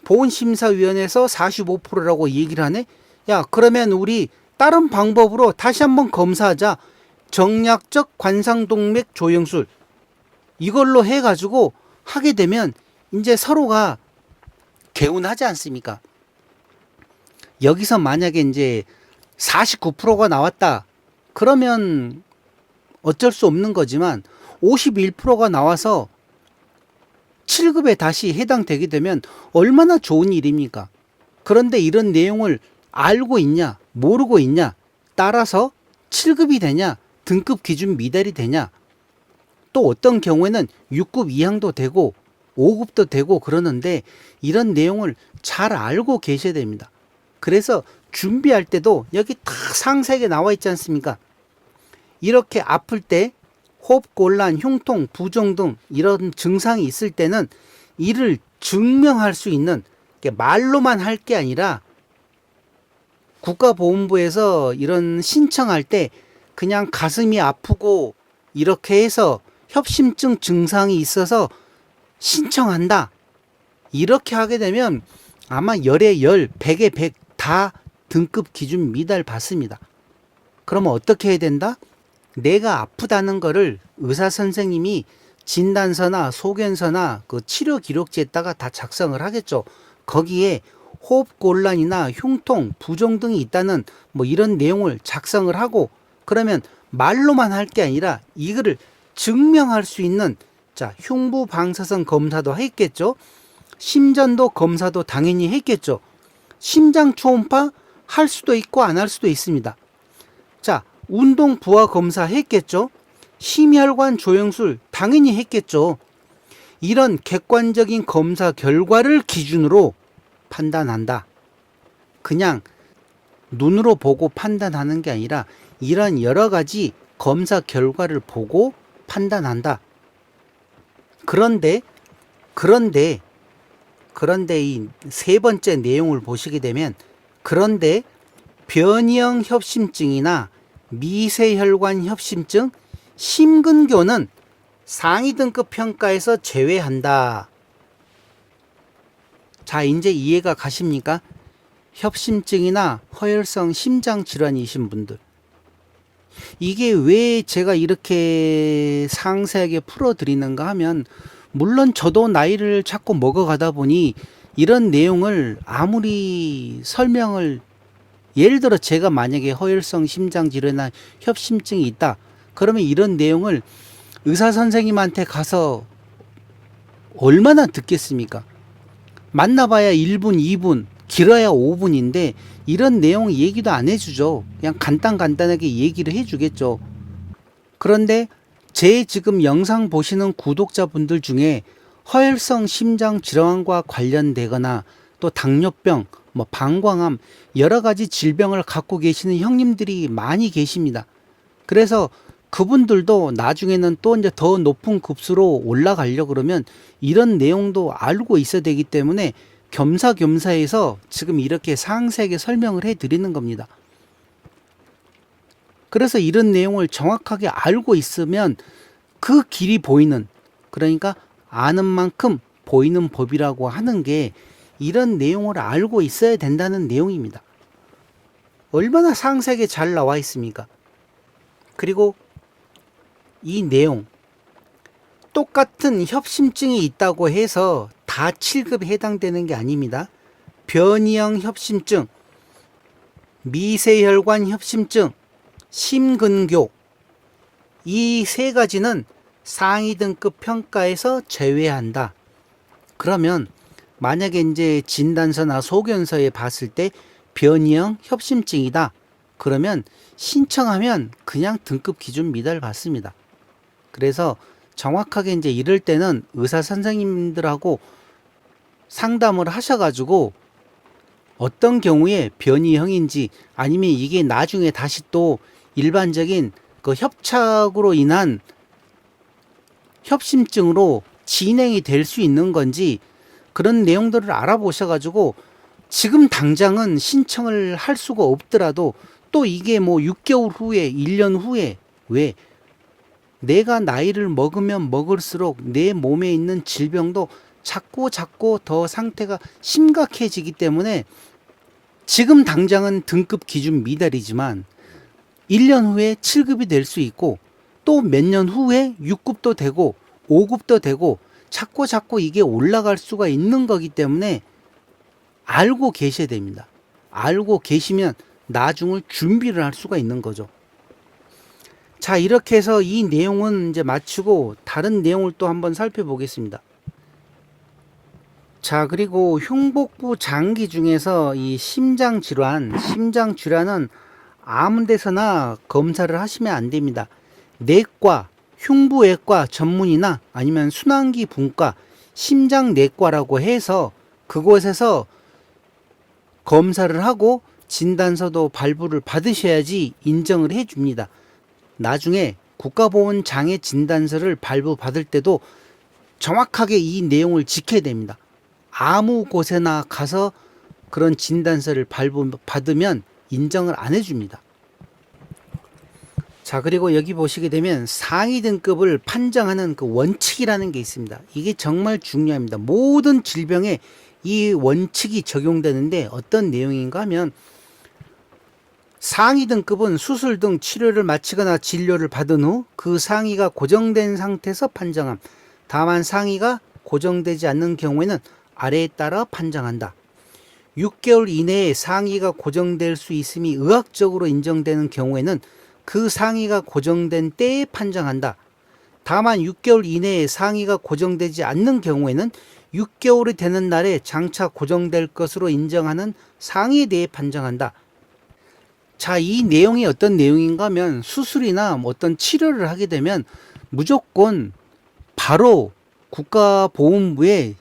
보훈심사위원회에서 45%라고 얘기를 하네. 야, 그러면 우리 다른 방법으로 다시 한번 검사하자. 정략적 관상동맥 조영술 이걸로 해가지고 하게 되면 이제 서로가 개운하지 않습니까? 여기서 만약에 이제 49%가 나왔다. 그러면 어쩔 수 없는 거지만 51%가 나와서 7급에 다시 해당되게 되면 얼마나 좋은 일입니까? 그런데 이런 내용을 알고 있냐, 모르고 있냐, 따라서 7급이 되냐, 등급 기준 미달이 되냐, 또 어떤 경우에는 6급 이항도 되고 5급도 되고 그러는데 이런 내용을 잘 알고 계셔야 됩니다. 그래서 준비할 때도 여기 다 상세하게 나와 있지 않습니까? 이렇게 아플 때 호흡곤란, 흉통, 부종 등 이런 증상이 있을 때는 이를 증명할 수 있는, 말로만 할 게 아니라 국가보훈부에서 이런 신청할 때 그냥 가슴이 아프고 이렇게 해서 협심증 증상이 있어서 신청한다. 이렇게 하게 되면 아마 10에 10, 100에 100 다 등급 기준 미달 받습니다. 그러면 어떻게 해야 된다? 내가 아프다는 거를 의사 선생님이 진단서나 소견서나 그 치료 기록지에다가 다 작성을 하겠죠. 거기에 호흡곤란이나 흉통, 부종 등이 있다는 뭐 이런 내용을 작성을 하고, 그러면 말로만 할 게 아니라 이거를 증명할 수 있는, 자, 흉부 방사선 검사도 했겠죠. 심전도 검사도 당연히 했겠죠. 심장 초음파 할 수도 있고 안 할 수도 있습니다. 자, 운동 부하 검사 했겠죠? 심혈관 조영술 당연히 했겠죠. 이런 객관적인 검사 결과를 기준으로 판단한다. 그냥 눈으로 보고 판단하는 게 아니라 이런 여러 가지 검사 결과를 보고 판단한다. 그런데 이 세 번째 내용을 보시게 되면, 그런데 변이형 협심증이나 미세혈관 협심증, 심근교는 상위 등급 평가에서 제외한다. 자, 이제 이해가 가십니까? 협심증이나 허혈성 심장 질환이신 분들, 이게 왜 제가 이렇게 상세하게 풀어드리는가 하면, 물론 저도 나이를 자꾸 먹어가다 보니 이런 내용을 아무리 설명을, 예를 들어 제가 만약에 허혈성 심장 질환이나 협심증이 있다 그러면 이런 내용을 의사 선생님한테 가서 얼마나 듣겠습니까? 만나봐야 1분, 2분, 길어야 5분인데 이런 내용 얘기도 안 해주죠. 그냥 간단하게 얘기를 해주겠죠. 그런데 제 지금 영상 보시는 구독자분들 중에 허혈성 심장 질환과 관련되거나 또 당뇨병, 방광암, 여러 가지 질병을 갖고 계시는 형님들이 많이 계십니다. 그래서 그분들도 나중에는 또 이제 더 높은 급수로 올라가려고 그러면 이런 내용도 알고 있어야 되기 때문에 겸사겸사해서 지금 이렇게 상세하게 설명을 해 드리는 겁니다. 그래서 이런 내용을 정확하게 알고 있으면 그 길이 보이는, 그러니까 아는 만큼 보이는 법이라고 하는 게 이런 내용을 알고 있어야 된다는 내용입니다. 얼마나 상세하게 잘 나와 있습니까? 그리고 이 내용, 똑같은 협심증이 있다고 해서 다 7급에 해당되는 게 아닙니다. 변이형 협심증, 미세혈관 협심증, 심근교, 이 세 가지는 상위 등급 평가에서 제외한다. 그러면 만약에 이제 진단서나 소견서에 봤을 때 변이형 협심증이다. 그러면 신청하면 그냥 등급 기준 미달 받습니다. 그래서 정확하게 이제 이럴 때는 의사 선생님들하고 상담을 하셔가지고 어떤 경우에 변이형인지, 아니면 이게 나중에 다시 또 일반적인 그 협착으로 인한 협심증으로 진행이 될 수 있는 건지, 그런 내용들을 알아보셔가지고 지금 당장은 신청을 할 수가 없더라도 또 이게 6개월 후에 1년 후에, 왜 내가 나이를 먹으면 먹을수록 내 몸에 있는 질병도 자꾸 더 상태가 심각해지기 때문에 지금 당장은 등급 기준 미달이지만 1년 후에 7급이 될 수 있고 또 몇 년 후에 6급도 되고 5급도 되고 자꾸 이게 올라갈 수가 있는 거기 때문에 알고 계셔야 됩니다. 알고 계시면 나중을 준비를 할 수가 있는 거죠. 자, 이렇게 해서 이 내용은 이제 마치고 다른 내용을 또 한번 살펴보겠습니다. 자, 그리고 흉복부 장기 중에서 이 심장 질환은 아무 데서나 검사를 하시면 안 됩니다. 내과, 흉부외과 전문이나 아니면 순환기 분과, 심장내과라고 해서 그곳에서 검사를 하고 진단서도 발부를 받으셔야지 인정을 해 줍니다. 나중에 국가보훈장애 진단서를 발부받을 때도 정확하게 이 내용을 지켜야 됩니다. 아무 곳에나 가서 그런 진단서를 발부받으면 인정을 안 해줍니다. 자, 그리고 여기 보시게 되면 상위 등급을 판정하는 그 원칙이라는 게 있습니다. 이게 정말 중요합니다. 모든 질병에 이 원칙이 적용되는데 어떤 내용인가 하면, 상위 등급은 수술 등 치료를 마치거나 진료를 받은 후 그 상위가 고정된 상태에서 판정함. 다만 상위가 고정되지 않는 경우에는 아래에 따라 판정한다. 6개월 이내에 상위가 고정될 수 있음이 의학적으로 인정되는 경우에는 그 상위가 고정된 때에 판정한다. 다만 6개월 이내에 상위가 고정되지 않는 경우에는 6개월이 되는 날에 장차 고정될 것으로 인정하는 상위에 대해 판정한다. 자, 이 내용이 어떤 내용인가 하면 수술이나 뭐 어떤 치료를 하게 되면 무조건 바로 국가보훈부에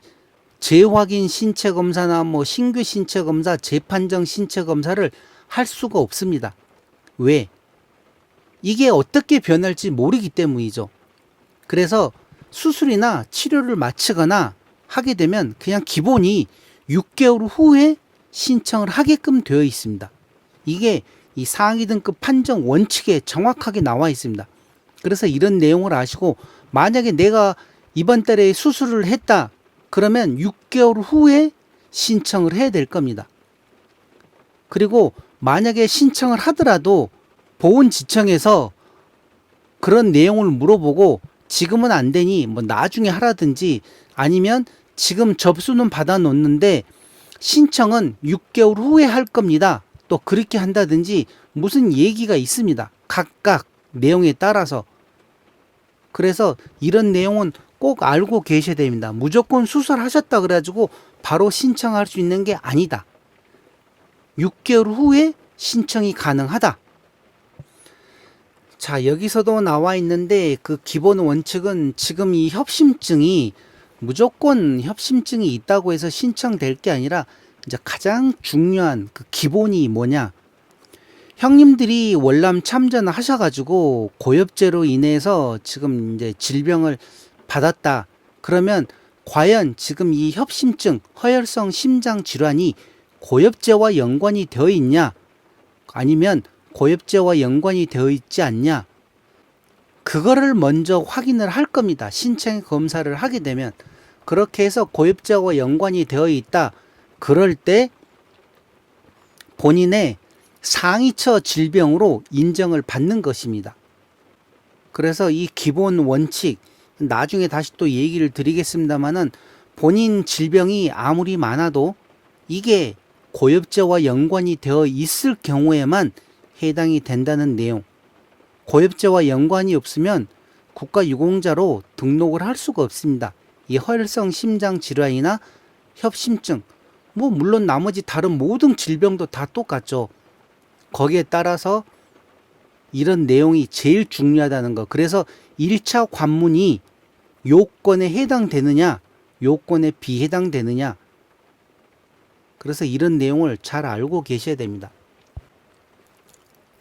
재확인 신체 검사나 뭐 신규 신체 검사, 재판정 신체 검사를 할 수가 없습니다. 왜? 이게 어떻게 변할지 모르기 때문이죠. 그래서 수술이나 치료를 마치거나 하게 되면 그냥 기본이 6개월 후에 신청을 하게끔 되어 있습니다. 이게 이 상위 등급 판정 원칙에 정확하게 나와 있습니다. 그래서 이런 내용을 아시고 만약에 내가 이번 달에 수술을 했다 그러면 6개월 후에 신청을 해야 될 겁니다. 그리고 만약에 신청을 하더라도 보훈지청에서 그런 내용을 물어보고 지금은 안 되니 뭐 나중에 하라든지 아니면 지금 접수는 받아 놓는데 신청은 6개월 후에 할 겁니다. 또 그렇게 한다든지 무슨 얘기가 있습니다. 각각 내용에 따라서. 그래서 이런 내용은 꼭 알고 계셔야 됩니다. 무조건 수술하셨다 그래가지고 바로 신청할 수 있는 게 아니다. 6개월 후에 신청이 가능하다. 자, 여기서도 나와 있는데 그 기본 원칙은 지금 이 협심증이 무조건 협심증이 있다고 해서 신청될 게 아니라 이제 가장 중요한 그 기본이 뭐냐. 형님들이 월남 참전을 하셔가지고 고엽제로 인해서 지금 이제 질병을 받았다. 그러면 과연 지금 이 협심증, 허혈성 심장 질환이 고엽제와 연관이 되어 있냐? 아니면 고엽제와 연관이 되어 있지 않냐? 그거를 먼저 확인을 할 겁니다. 신체 검사를 하게 되면. 그렇게 해서 고엽제와 연관이 되어 있다. 그럴 때 본인의 상위처 질병으로 인정을 받는 것입니다. 그래서 이 기본 원칙, 나중에 다시 또 얘기를 드리겠습니다만은 본인 질병이 아무리 많아도 이게 고엽제와 연관이 되어 있을 경우에만 해당이 된다는 내용. 고엽제와 연관이 없으면 국가유공자로 등록을 할 수가 없습니다. 이 허혈성 심장 질환이나 협심증, 뭐 물론 나머지 다른 모든 질병도 다 똑같죠. 거기에 따라서 이런 내용이 제일 중요하다는 거. 그래서 1차 관문이 요건에 해당되느냐, 요건에 비해당되느냐. 그래서 이런 내용을 잘 알고 계셔야 됩니다.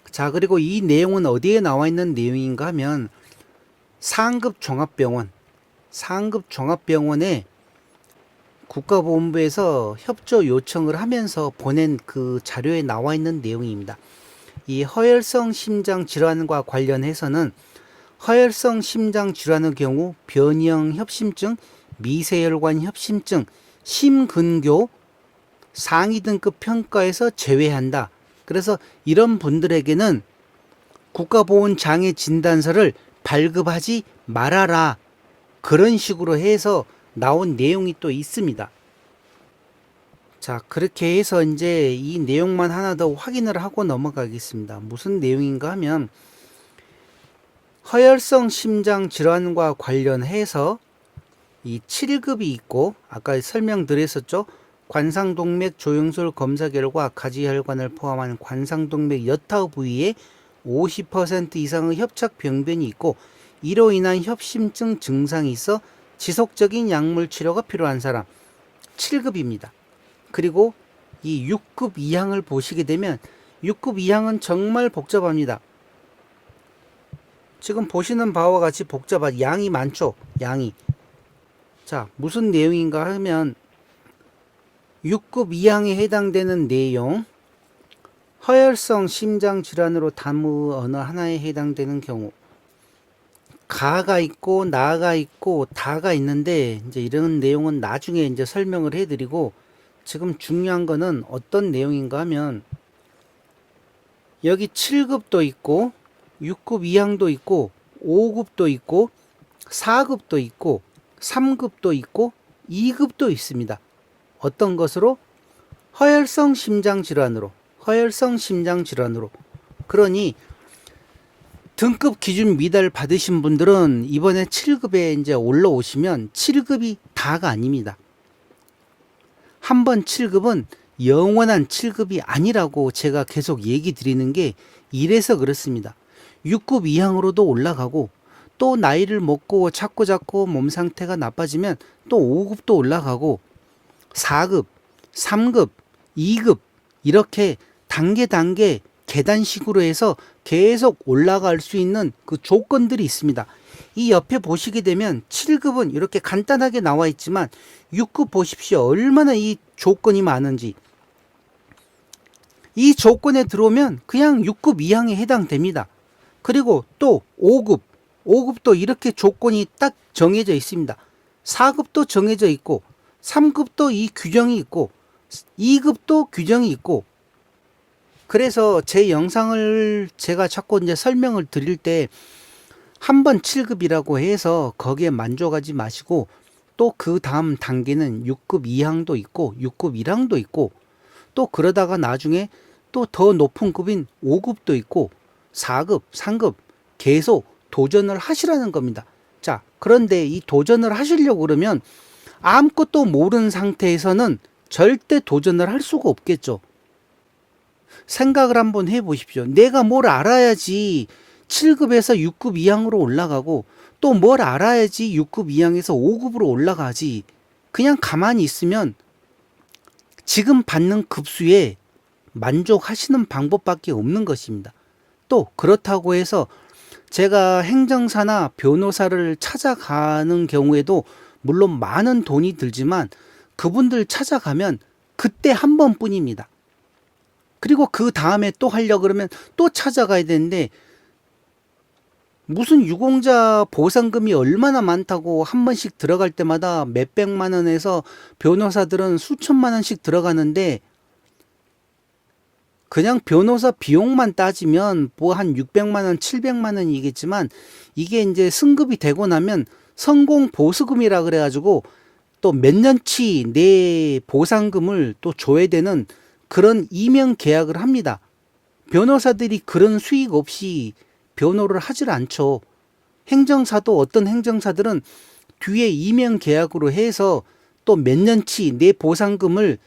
자, 그리고 이 내용은 어디에 나와 있는 내용인가 하면 상급 종합병원에 국가보훈부에서 협조 요청을 하면서 보낸 그 자료에 나와 있는 내용입니다. 이 허혈성 심장 질환과 관련해서는 허혈성 심장 질환의 경우 변이형 협심증, 미세혈관 협심증, 심근교 상위 등급 평가에서 제외한다. 그래서 이런 분들에게는 국가보훈장애 진단서를 발급하지 말아라. 그런 식으로 해서 나온 내용이 또 있습니다. 자, 그렇게 해서 이제 이 내용만 하나 더 확인을 하고 넘어가겠습니다. 무슨 내용인가 하면 허혈성 심장 질환과 관련해서 이 7급이 있고 아까 설명드렸었죠. 관상동맥 조영술 검사 결과 가지혈관을 포함한 관상동맥 여타 부위에 50% 이상의 협착 병변이 있고 이로 인한 협심증 증상이 있어 지속적인 약물 치료가 필요한 사람 7급입니다. 그리고 이 6급 이항을 보시게 되면 6급 이항은 정말 복잡합니다. 지금 보시는 바와 같이 복잡한 양이 많죠. 양이. 자, 무슨 내용인가 하면 6급 이항에 해당되는 내용, 허혈성 심장 질환으로 다무 어느 하나에 해당되는 경우, 가가 있고 나가 있고 다가 있는데 이제 이런 내용은 나중에 이제 설명을 해드리고 지금 중요한 거는 어떤 내용인가 하면 여기 7급도 있고 6급 이항도 있고 5급도 있고 4급도 있고 3급도 있고 2급도 있습니다. 어떤 것으로? 허혈성 심장 질환으로. 그러니 등급 기준 미달 받으신 분들은 이번에 7급에 이제 올라오시면 7급이 다가 아닙니다. 한 번 7급은 영원한 7급이 아니라고 제가 계속 얘기 드리는 게 이래서 그렇습니다. 6급 이상으로도 올라가고 또 나이를 먹고 자꾸 몸 상태가 나빠지면 또 5급도 올라가고 4급, 3급, 2급 이렇게 단계 계단식으로 해서 계속 올라갈 수 있는 그 조건들이 있습니다. 이 옆에 보시게 되면 7급은 이렇게 간단하게 나와 있지만 6급 보십시오. 얼마나 이 조건이 많은지. 이 조건에 들어오면 그냥 6급 이상에 해당됩니다. 그리고 또 5급도 이렇게 조건이 딱 정해져 있습니다. 4급도 정해져 있고 3급도 이 규정이 있고 2급도 규정이 있고, 그래서 제 영상을 제가 자꾸 이제 설명을 드릴 때 한 번 7급이라고 해서 거기에 만족하지 마시고 또 그 다음 단계는 6급 이항도 있고 6급 1항도 있고 또 그러다가 나중에 또 더 높은 급인 5급도 있고 4급, 3급 계속 도전을 하시라는 겁니다. 자, 그런데 이 도전을 하시려고 그러면 아무것도 모르는 상태에서는 절대 도전을 할 수가 없겠죠. 생각을 한번 해보십시오. 내가 뭘 알아야지 7급에서 6급 이항으로 올라가고 또 뭘 알아야지 6급 이항에서 5급으로 올라가지. 그냥 가만히 있으면 지금 받는 급수에 만족하시는 방법밖에 없는 것입니다. 또 그렇다고 해서 제가 행정사나 변호사를 찾아가는 경우에도 물론 많은 돈이 들지만 그분들 찾아가면 그때 한 번뿐입니다. 그리고 그 다음에 또 하려고 그러면 또 찾아가야 되는데 무슨 유공자 보상금이 얼마나 많다고 한 번씩 들어갈 때마다 몇백만 원에서 변호사들은 수천만 원씩 들어가는데 그냥 변호사 비용만 따지면 뭐 한 600만 원, 700만 원이겠지만 이게 이제 승급이 되고 나면 성공 보수금이라 그래가지고 또 몇 년치 내 보상금을 또 줘야 되는 그런 이명 계약을 합니다. 변호사들이 그런 수익 없이 변호를 하질 않죠. 행정사도 어떤 행정사들은 뒤에 이명 계약으로 해서 또 몇 년치 내 보상금을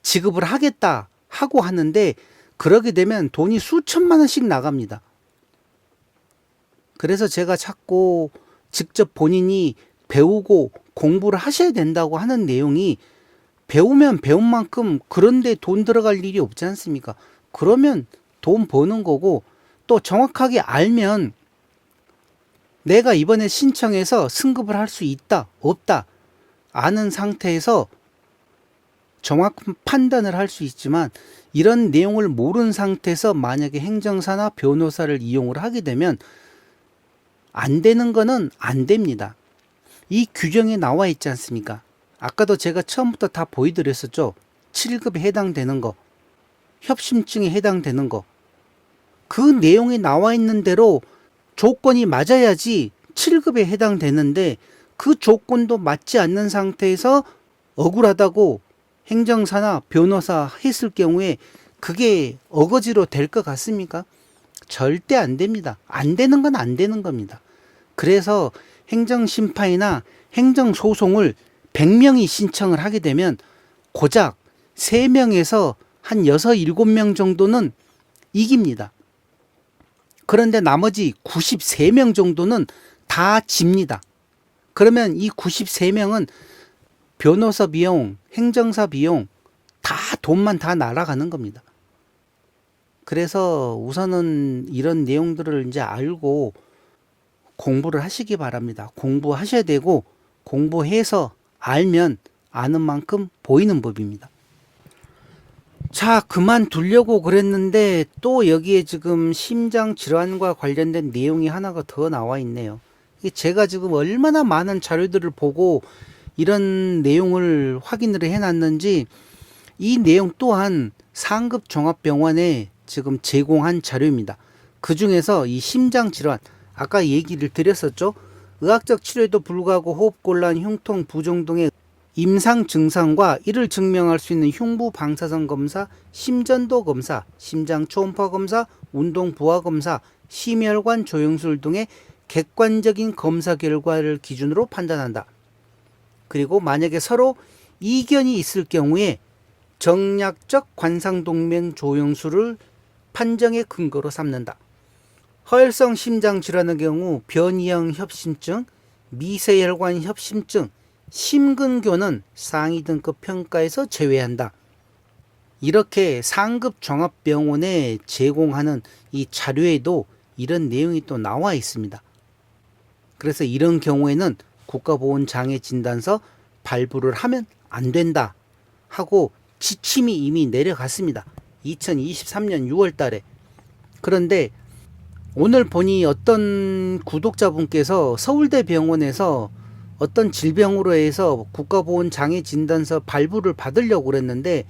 지급을 하겠다 하고 하는데 그러게 되면 돈이 수천만 원씩 나갑니다. 그래서 제가 자꾸 직접 본인이 배우고 공부를 하셔야 된다고 하는 내용이 배우면 배운 만큼 그런데 돈 들어갈 일이 없지 않습니까? 그러면 돈 버는 거고 또 정확하게 알면 내가 이번에 신청해서 승급을 할 수 있다, 없다 아는 상태에서 정확한 판단을 할 수 있지만 이런 내용을 모르는 상태에서 만약에 행정사나 변호사를 이용을 하게 되면 안 되는 거는 안 됩니다. 이 규정에 나와 있지 않습니까? 아까도 제가 처음부터 다 보여드렸었죠. 7급에 해당되는 거, 협심증에 해당되는 거. 그 내용에 나와 있는 대로 조건이 맞아야지 7급에 해당되는데 그 조건도 맞지 않는 상태에서 억울하다고 행정사나 변호사 했을 경우에 그게 어거지로 될 것 같습니까? 절대 안 됩니다. 안 되는 건 안 되는 겁니다. 그래서 행정심판이나 행정소송을 100명이 신청을 하게 되면 고작 3명에서 한 6, 7명 정도는 이깁니다. 그런데 나머지 93명 정도는 다 집니다. 그러면 이 93명은 변호사 비용, 행정사 비용 다 돈만 다 날아가는 겁니다. 그래서 우선은 이런 내용들을 이제 알고 공부를 하시기 바랍니다. 공부하셔야 되고 공부해서 알면 아는 만큼 보이는 법입니다. 자, 그만두려고 그랬는데 또 여기에 지금 심장 질환과 관련된 내용이 하나가 더 나와 있네요. 제가 지금 얼마나 많은 자료들을 보고 이런 내용을 확인을 해놨는지 이 내용 또한 상급 종합병원에 지금 제공한 자료입니다. 그 중에서 이 심장 질환 아까 얘기를 드렸었죠. 의학적 치료에도 불구하고 호흡곤란, 흉통, 부종 등의 임상 증상과 이를 증명할 수 있는 흉부 방사선 검사, 심전도 검사, 심장 초음파 검사, 운동 부하 검사, 심혈관 조영술 등의 객관적인 검사 결과를 기준으로 판단한다. 그리고 만약에 서로 이견이 있을 경우에 정략적 관상동맥 조영수를 판정의 근거로 삼는다. 허혈성 심장 질환의 경우 변이형 협심증, 미세혈관 협심증, 심근교는 상위 등급 평가에서 제외한다. 이렇게 상급 종합병원에 제공하는 이 자료에도 이런 내용이 또 나와 있습니다. 그래서 이런 경우에는 국가보훈장애진단서 발부를 하면 안 된다 하고 지침이 이미 내려갔습니다. 2023년 6월 달에. 그런데 오늘 보니 어떤 구독자분께서 서울대병원에서 어떤 질병으로 해서 국가보훈장애진단서 발부를 받으려고 그랬는데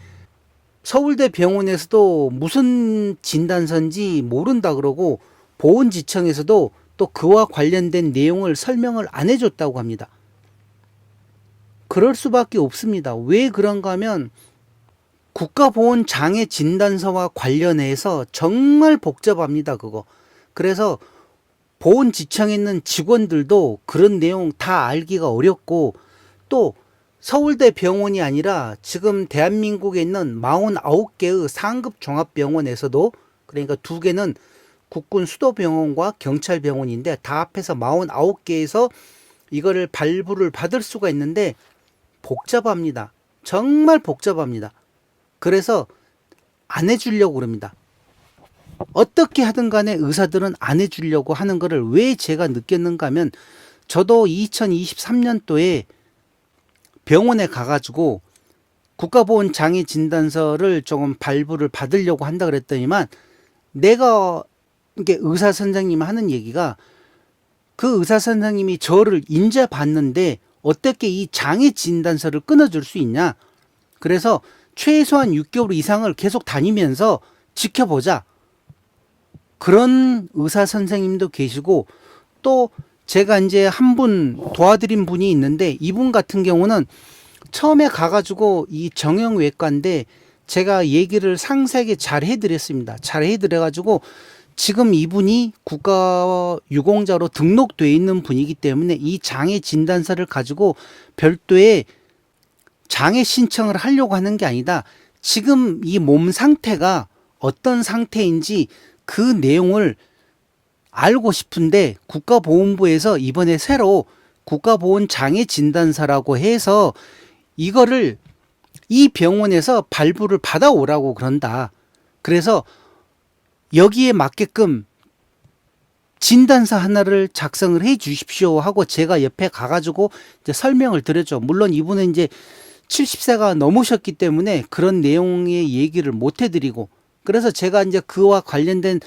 서울대병원에서도 무슨 진단서인지 모른다 그러고 보훈지청에서도 또 그와 관련된 내용을 설명을 안 해줬다고 합니다. 그럴 수밖에 없습니다. 왜 그런가 하면 국가보훈장애진단서와 관련해서 정말 복잡합니다. 그거. 그래서 보훈지청에 있는 직원들도 그런 내용 다 알기가 어렵고 또 서울대 병원이 아니라 지금 대한민국에 있는 49개의 상급 종합병원에서도 그러니까 2개는 국군 수도병원과 경찰병원인데 다 합해서 49개에서 이거를 발부를 받을 수가 있는데 복잡합니다. 정말 복잡합니다. 그래서 안 해주려고 그럽니다. 어떻게 하든 간에 의사들은 안 해주려고 하는 거를 왜 제가 느꼈는가 하면 저도 2023년도에 병원에 가가지고 국가보훈장애진단서를 조금 발부를 받으려고 한다 그랬더니만 내가 이게 의사 선생님 하는 얘기가 그 의사 선생님이 저를 인제 봤는데 어떻게 이 장애 진단서를 끊어줄 수 있냐. 그래서 최소한 6개월 이상을 계속 다니면서 지켜보자. 그런 의사 선생님도 계시고 또 제가 이제 한 분 도와드린 분이 있는데 이분 같은 경우는 처음에 가가지고 이 정형외과인데 제가 얘기를 상세하게 잘 해드렸습니다. 잘 해드려가지고 지금 이분이 국가유공자로 등록되어 있는 분이기 때문에 이 장애 진단서를 가지고 별도의 장애 신청을 하려고 하는 게 아니다. 지금 이 몸 상태가 어떤 상태인지 그 내용을 알고 싶은데 국가보훈부에서 이번에 새로 국가보훈장애진단서라고 해서 이거를 이 병원에서 발부를 받아오라고 그런다. 그래서 여기에 맞게끔 진단서 하나를 작성을 해 주십시오 하고 제가 옆에 가가지고 이제 설명을 드렸죠. 물론 이분은 이제 70세가 넘으셨기 때문에 그런 내용의 얘기를 못 해드리고 그래서 제가 이제 그와 관련된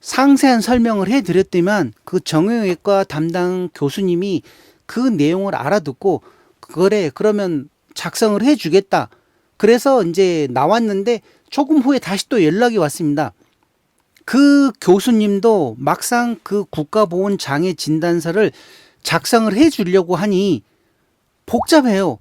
상세한 설명을 해드렸더니만 그 정형외과 담당 교수님이 그 내용을 알아듣고 그래 그러면 작성을 해주겠다. 그래서 이제 나왔는데 조금 후에 다시 또 연락이 왔습니다. 그 교수님도 막상 그 국가보훈장애진단서를 작성을 해주려고 하니 복잡해요.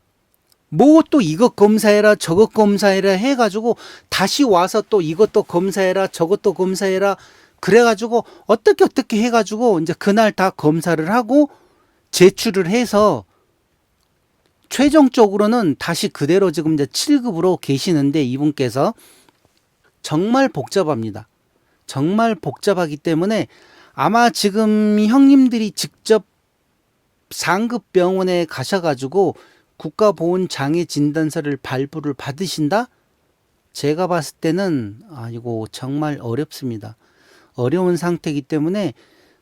뭐 또 이것 검사해라 저것 검사해라 해가지고 다시 와서 또 이것도 검사해라 저것도 검사해라 그래가지고 어떻게 해가지고 이제 그날 다 검사를 하고 제출을 해서 최종적으로는 다시 그대로 지금 이제 7급으로 계시는데 이분께서 정말 복잡합니다. 정말 복잡하기 때문에 아마 지금 형님들이 직접 상급 병원에 가셔가지고 국가보훈장애진단서를 발부를 받으신다? 제가 봤을 때는 이거 정말 어렵습니다. 어려운 상태이기 때문에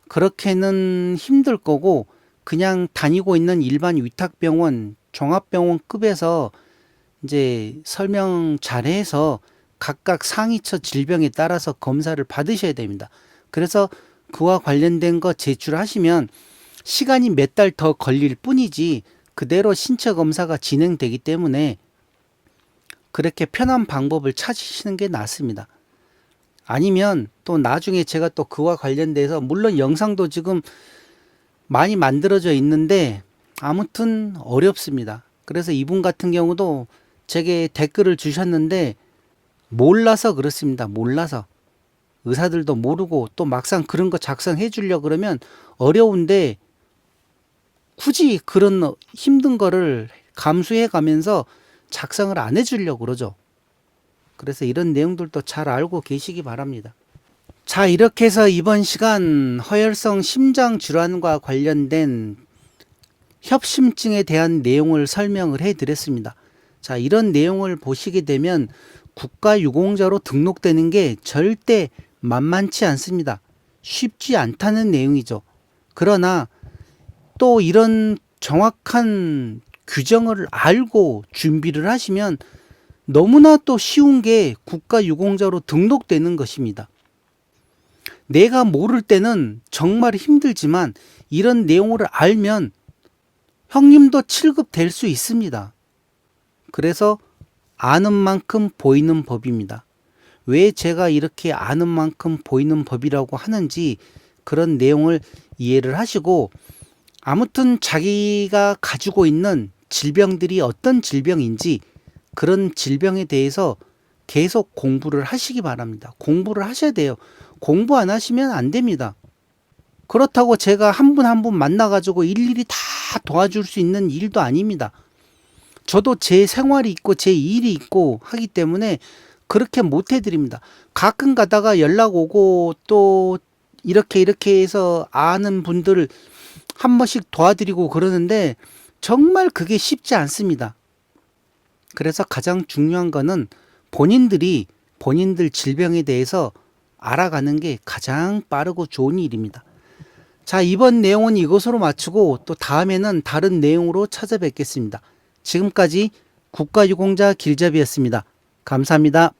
그렇게는 힘들 거고 그냥 다니고 있는 일반 위탁병원, 종합병원급에서 이제 설명 잘해서 각각 상위처 질병에 따라서 검사를 받으셔야 됩니다. 그래서 그와 관련된 거 제출하시면 시간이 몇 달 더 걸릴 뿐이지 그대로 신체 검사가 진행되기 때문에 그렇게 편한 방법을 찾으시는 게 낫습니다. 아니면 또 나중에 제가 또 그와 관련돼서 물론 영상도 지금 많이 만들어져 있는데 아무튼 어렵습니다. 그래서 이분 같은 경우도 제게 댓글을 주셨는데 몰라서 그렇습니다. 몰라서. 의사들도 모르고 또 막상 그런 거 작성해 주려고 그러면 어려운데 굳이 그런 힘든 거를 감수해 가면서 작성을 안 해 주려고 그러죠. 그래서 이런 내용들도 잘 알고 계시기 바랍니다. 자, 이렇게 해서 이번 시간 허혈성 심장 질환과 관련된 협심증에 대한 내용을 설명을 해 드렸습니다. 자, 이런 내용을 보시게 되면 국가유공자로 등록되는 게 절대 만만치 않습니다. 쉽지 않다는 내용이죠. 그러나 또 이런 정확한 규정을 알고 준비를 하시면 너무나 또 쉬운 게 국가유공자로 등록되는 것입니다. 내가 모를 때는 정말 힘들지만 이런 내용을 알면 형님도 7급 될 수 있습니다. 그래서 아는 만큼 보이는 법입니다. 왜 제가 이렇게 아는 만큼 보이는 법이라고 하는지 그런 내용을 이해를 하시고, 아무튼 자기가 가지고 있는 질병들이 어떤 질병인지 그런 질병에 대해서 계속 공부를 하시기 바랍니다. 공부를 하셔야 돼요. 공부 안 하시면 안 됩니다. 그렇다고 제가 한 분 한 분 만나가지고 일일이 다 도와줄 수 있는 일도 아닙니다. 저도 제 생활이 있고 제 일이 있고 하기 때문에 그렇게 못 해드립니다. 가끔 가다가 연락 오고 또 이렇게 해서 아는 분들을 한 번씩 도와드리고 그러는데 정말 그게 쉽지 않습니다. 그래서 가장 중요한 거는 본인들 질병에 대해서 알아가는 게 가장 빠르고 좋은 일입니다. 자, 이번 내용은 이것으로 마치고 또 다음에는 다른 내용으로 찾아뵙겠습니다. 지금까지 국가유공자 길잡이였습니다. 감사합니다.